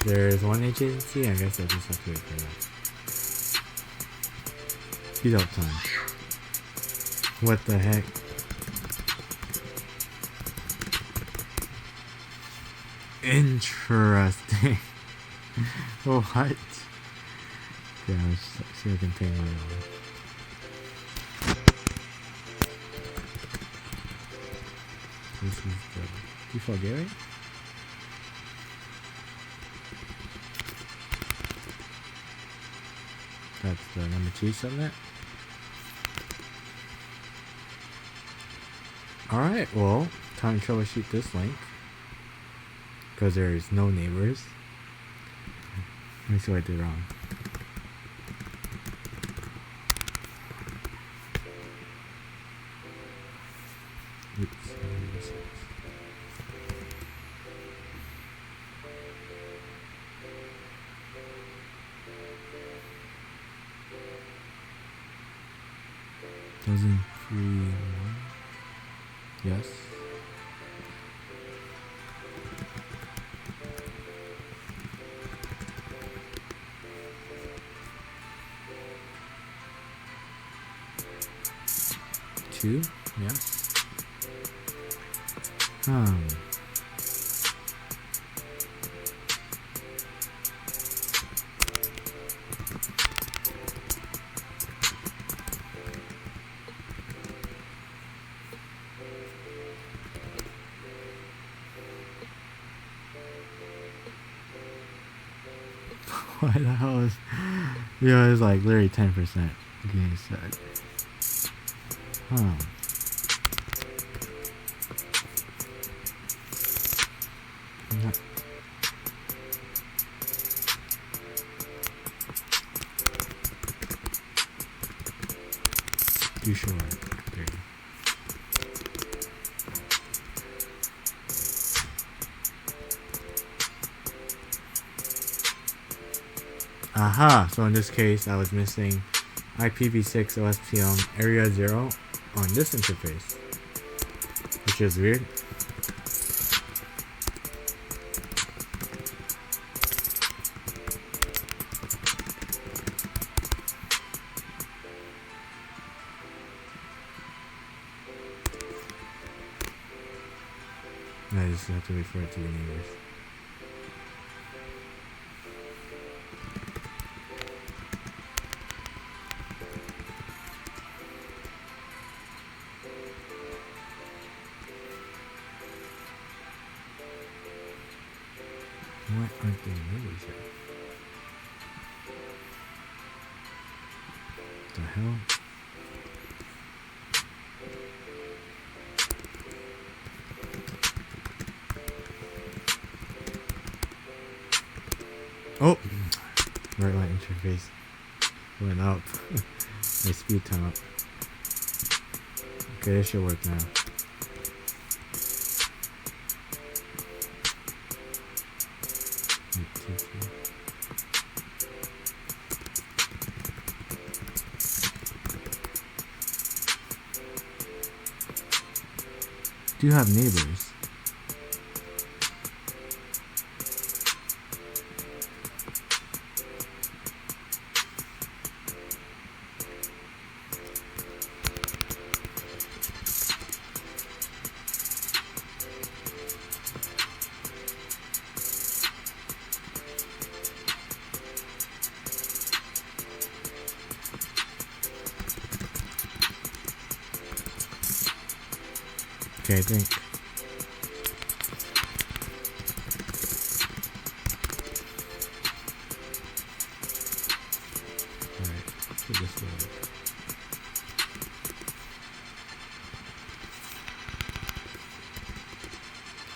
There's one agency, I guess I just have to wait for that. Speed up time. What the heck? Interesting. What? Yeah, let's see if I can take my own. This is the default gateway. That's the number 2 subnet. Alright, well, time to troubleshoot this link. Because there's no neighbors. Let me see what I did wrong. Oops. Doesn't 3 1. Yes. Two, yes. What the hell is... Yeah, it's like literally 10% getting set. Not too sure. There you go. Aha! So in this case, I was missing IPv6 OSPF area 0 on this interface, which is weird. I just have to refer it to the neighbors. Why aren't there neighbors here? The hell? Oh! Right line interface went up. My speed time up. Okay, this should work now. Do you have neighbors? Okay, I think. Alright, let's put this way.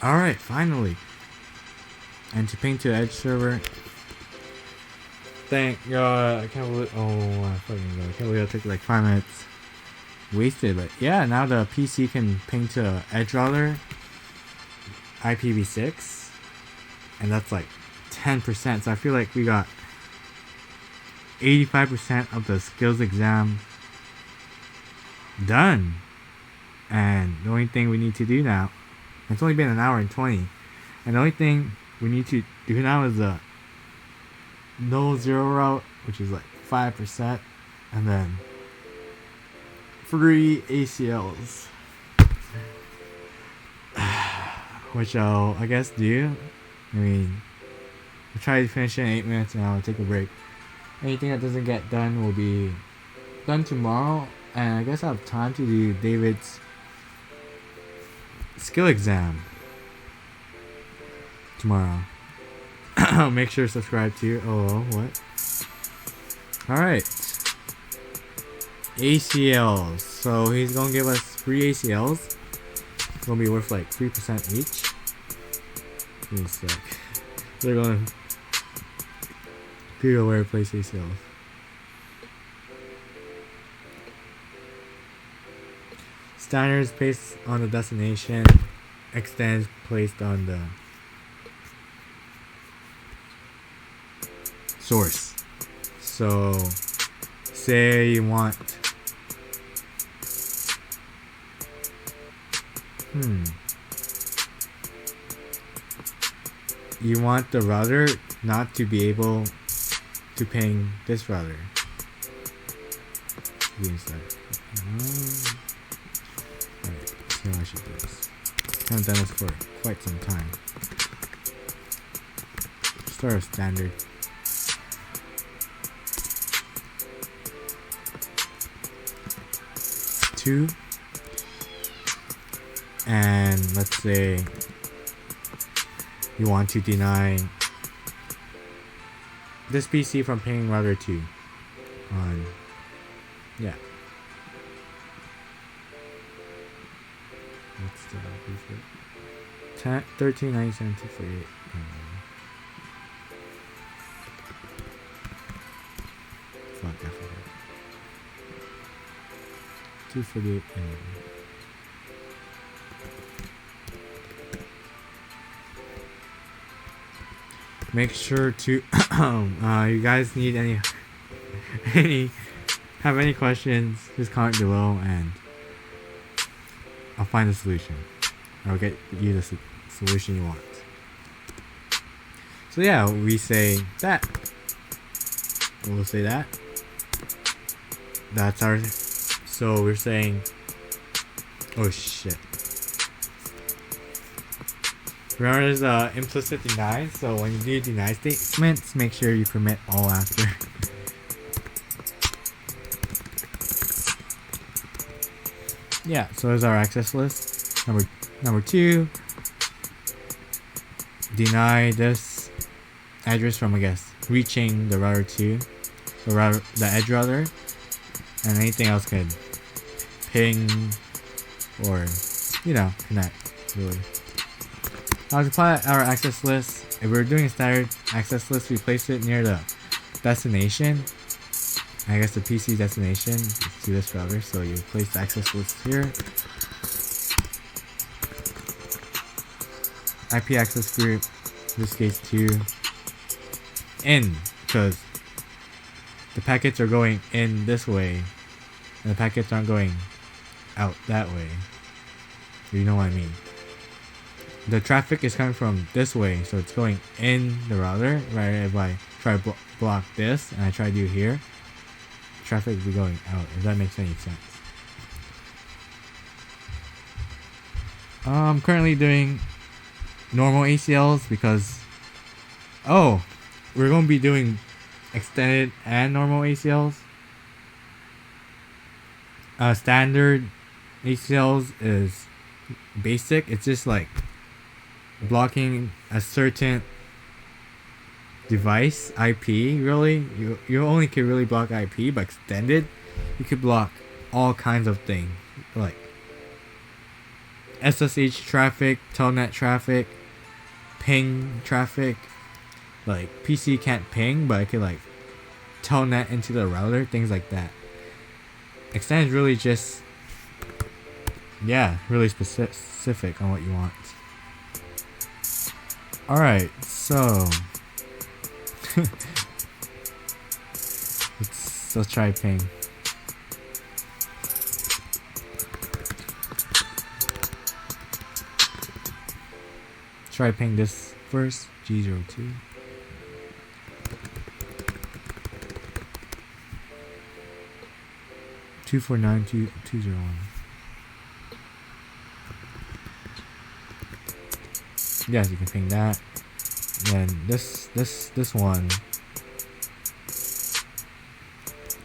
Alright, finally. And to ping to the Edge server. Thank God. I can't believe. Oh, I fucking God. I can't believe it took like 5 minutes. Wasted, but yeah, now the PC can ping to edge router IPv6, and that's like 10%. So I feel like we got 85% of the skills exam done, and the only thing we need to do now, it's only been an hour and 20, and the only thing we need to do now is the no zero route, which is like 5%, and then 3 ACLs, which I'll, I guess, do. I mean, I'll try to finish it in 8 minutes and I'll take a break. Anything that doesn't get done will be done tomorrow, and I guess I'll have time to do David's skill exam tomorrow. Make sure to subscribe to. Oh, what? Alright. ACLs. So he's gonna give us 3 ACLs. It's gonna be worth like 3% each. Give me a sec. They're gonna figure out where to place ACLs. Standards placed on the destination. Extends placed on the source. So say you want you want the router not to be able to ping this router. Alright, see how I should do this. Haven't done this for quite some time. Start a standard. Two, and let's say you want to deny this PC from pinging router 2 on, yeah. What's the reset? 1397 to 48. Fuck, I forgot. 248. Make sure to you guys need any have any questions, just comment below and I'll find a solution. I'll get you the solution you want. So yeah, we say that. We'll say that. That's our. So we're saying. Oh shit. Remember, there's implicit deny. So when you do deny statements, make sure you permit all after. Yeah, so there's our access list. Number 2, deny this address from, I guess, reaching the router 2, the edge router, and anything else can ping or, connect, really. Now to apply our access list, if we're doing a standard access list, we place it near the destination. I guess the PC destination to this router, so you place the access list here. IP access group, in this case 2, in, because the packets are going in this way, and the packets aren't going out that way. You know what I mean. The traffic is coming from this way, so it's going in the router. Right, if I try to block this, and I try to do here, traffic will be going out, if that makes any sense. I'm currently doing normal ACLs because we're going to be doing extended and normal ACLs. Standard ACLs is basic. It's just like blocking a certain device IP. Really, you only can really block IP, but extended you could block all kinds of things like SSH traffic, telnet traffic, ping traffic. Like PC can't ping, but it could like telnet into the router, things like that. Extended is really just really specific on what you want. Alright, so let's try ping. Try ping this first, G02. 2492201. Yes, you can ping that. Then this one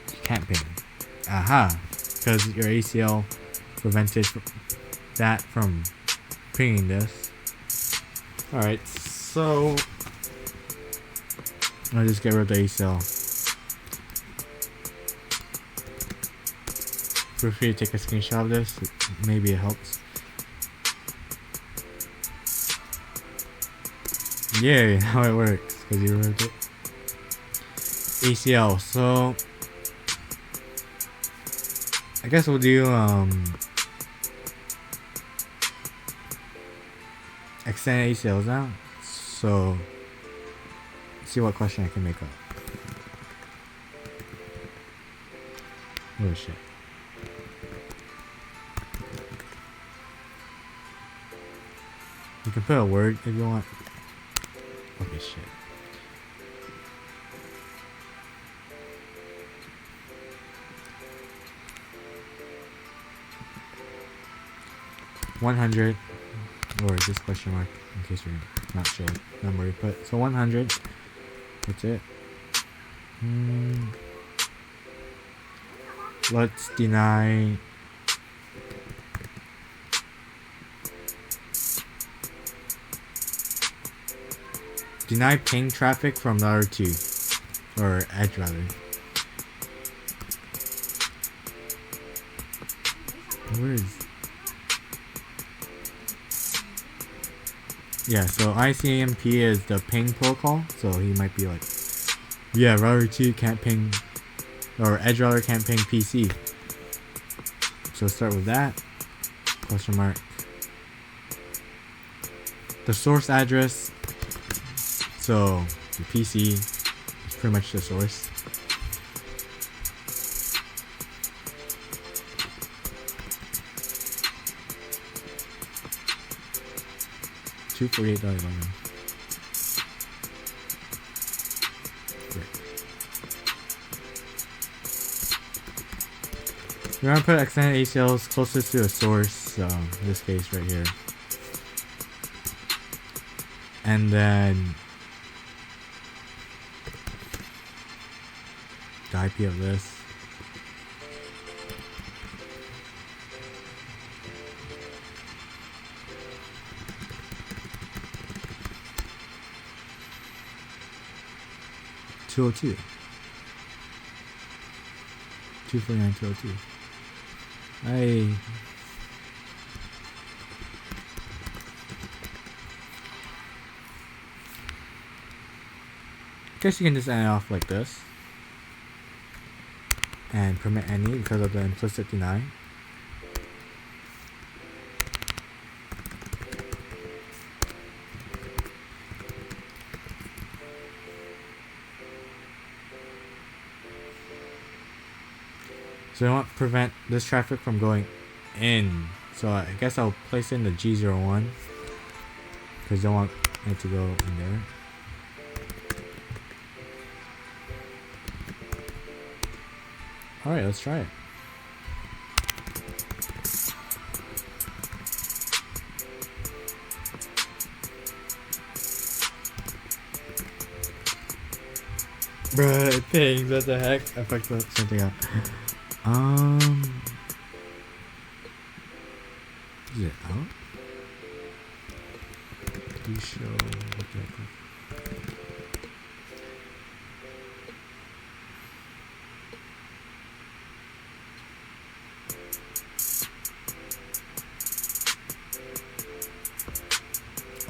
you can't ping. Aha! Because your ACL prevented that from pinging this. Alright, so I'll just get rid of the ACL. Feel free to take a screenshot of this. Maybe it helps. Yay, how it works, because you removed it. ACL, so I guess we'll do extended ACLs now. So see what question I can make up. Oh shit. You can put a word if you want. Okay, shit. $100, or is this question mark in case you're not sure number you put. So 100. That's it. Let's deny ping traffic from router 2 or edge router. Where is? Yeah, so ICMP is the ping protocol, so he might be like, yeah, router 2 can't ping, or edge router can't ping PC. So start with that, question mark. The source address, so the PC is pretty much the source. $248. We're gonna put extended ACLs closest to the source, so in this case right here. And then the IP of this. $202. 249.202. I guess you can just end it off like this and permit any because of the implicit deny. So I want to prevent this traffic from going in. So I guess I'll place in the G01 because I don't want it to go in there. Alright, let's try it. Bruh, it pings, what the heck? I fucked up something up. Is it out? Please show what do I put?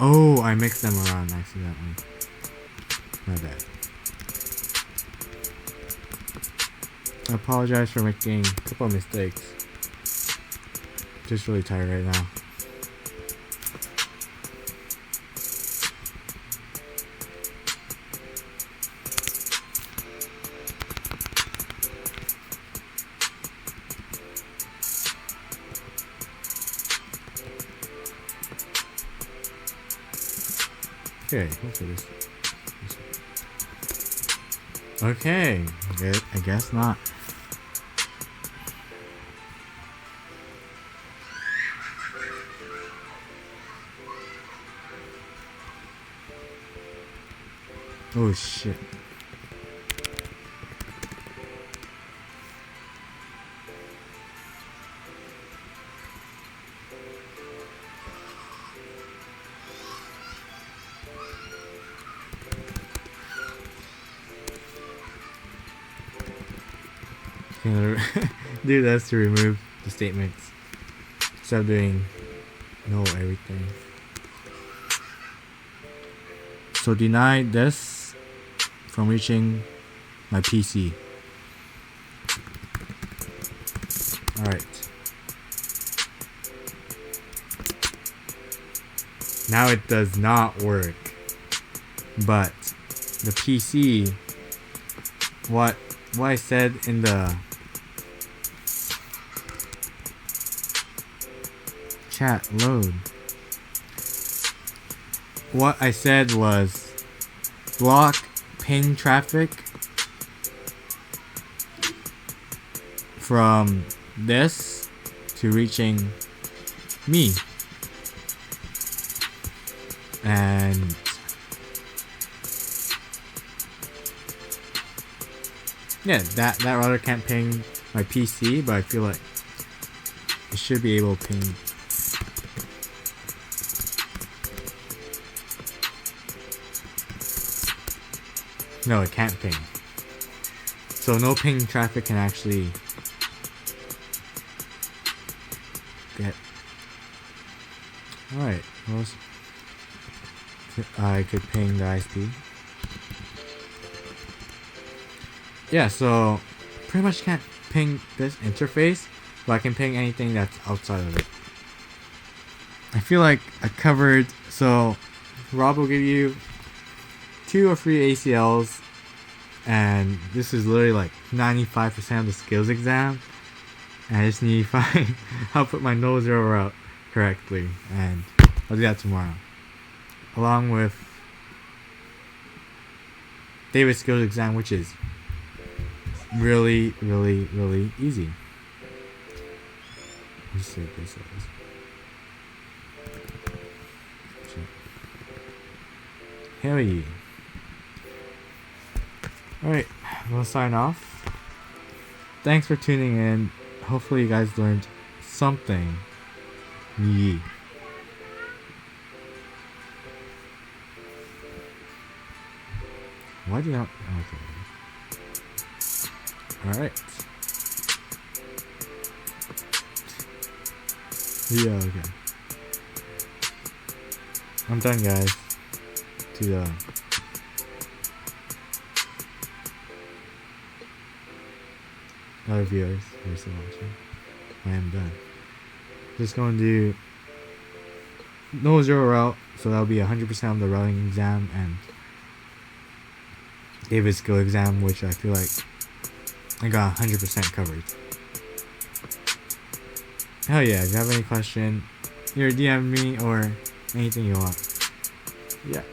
Oh, I mixed them around accidentally. My bad. I apologize for making a couple of mistakes. Just really tired right now. Okay, hopefully this. Okay, I guess not. Oh shit. Do this to remove the statements instead of doing no everything. So deny this from reaching my PC. Alright. Now it does not work. But the PC, what I said in the chat load. What I said was block ping traffic from this to reaching me. And yeah, that router can't ping my PC, but I feel like it should be able to ping. No, it can't ping. So no ping traffic can actually get. Alright, well, I could ping the ISP. Yeah, so pretty much can't ping this interface, but I can ping anything that's outside of it. I feel like I covered, so Rob will give you 2 or 3 ACLs, and this is literally like 95% of the skills exam, and I just need to find how to put my nose zero out correctly, and I'll do that tomorrow. Along with David's skills exam, which is really, really, really easy. Let's see what this is. Hell yeah. Alright, we'll sign off. Thanks for tuning in. Hopefully you guys learned something. Yeah. Why do you not? Okay. Alright. Yeah, okay. I'm done, guys. To other viewers who are still watching, I am done. Just going to do no zero route, so that'll be 100% of the routing exam and David's skill exam, which I feel like I got 100% covered. Hell yeah, if you have any question, either DM me or anything you want. Yeah.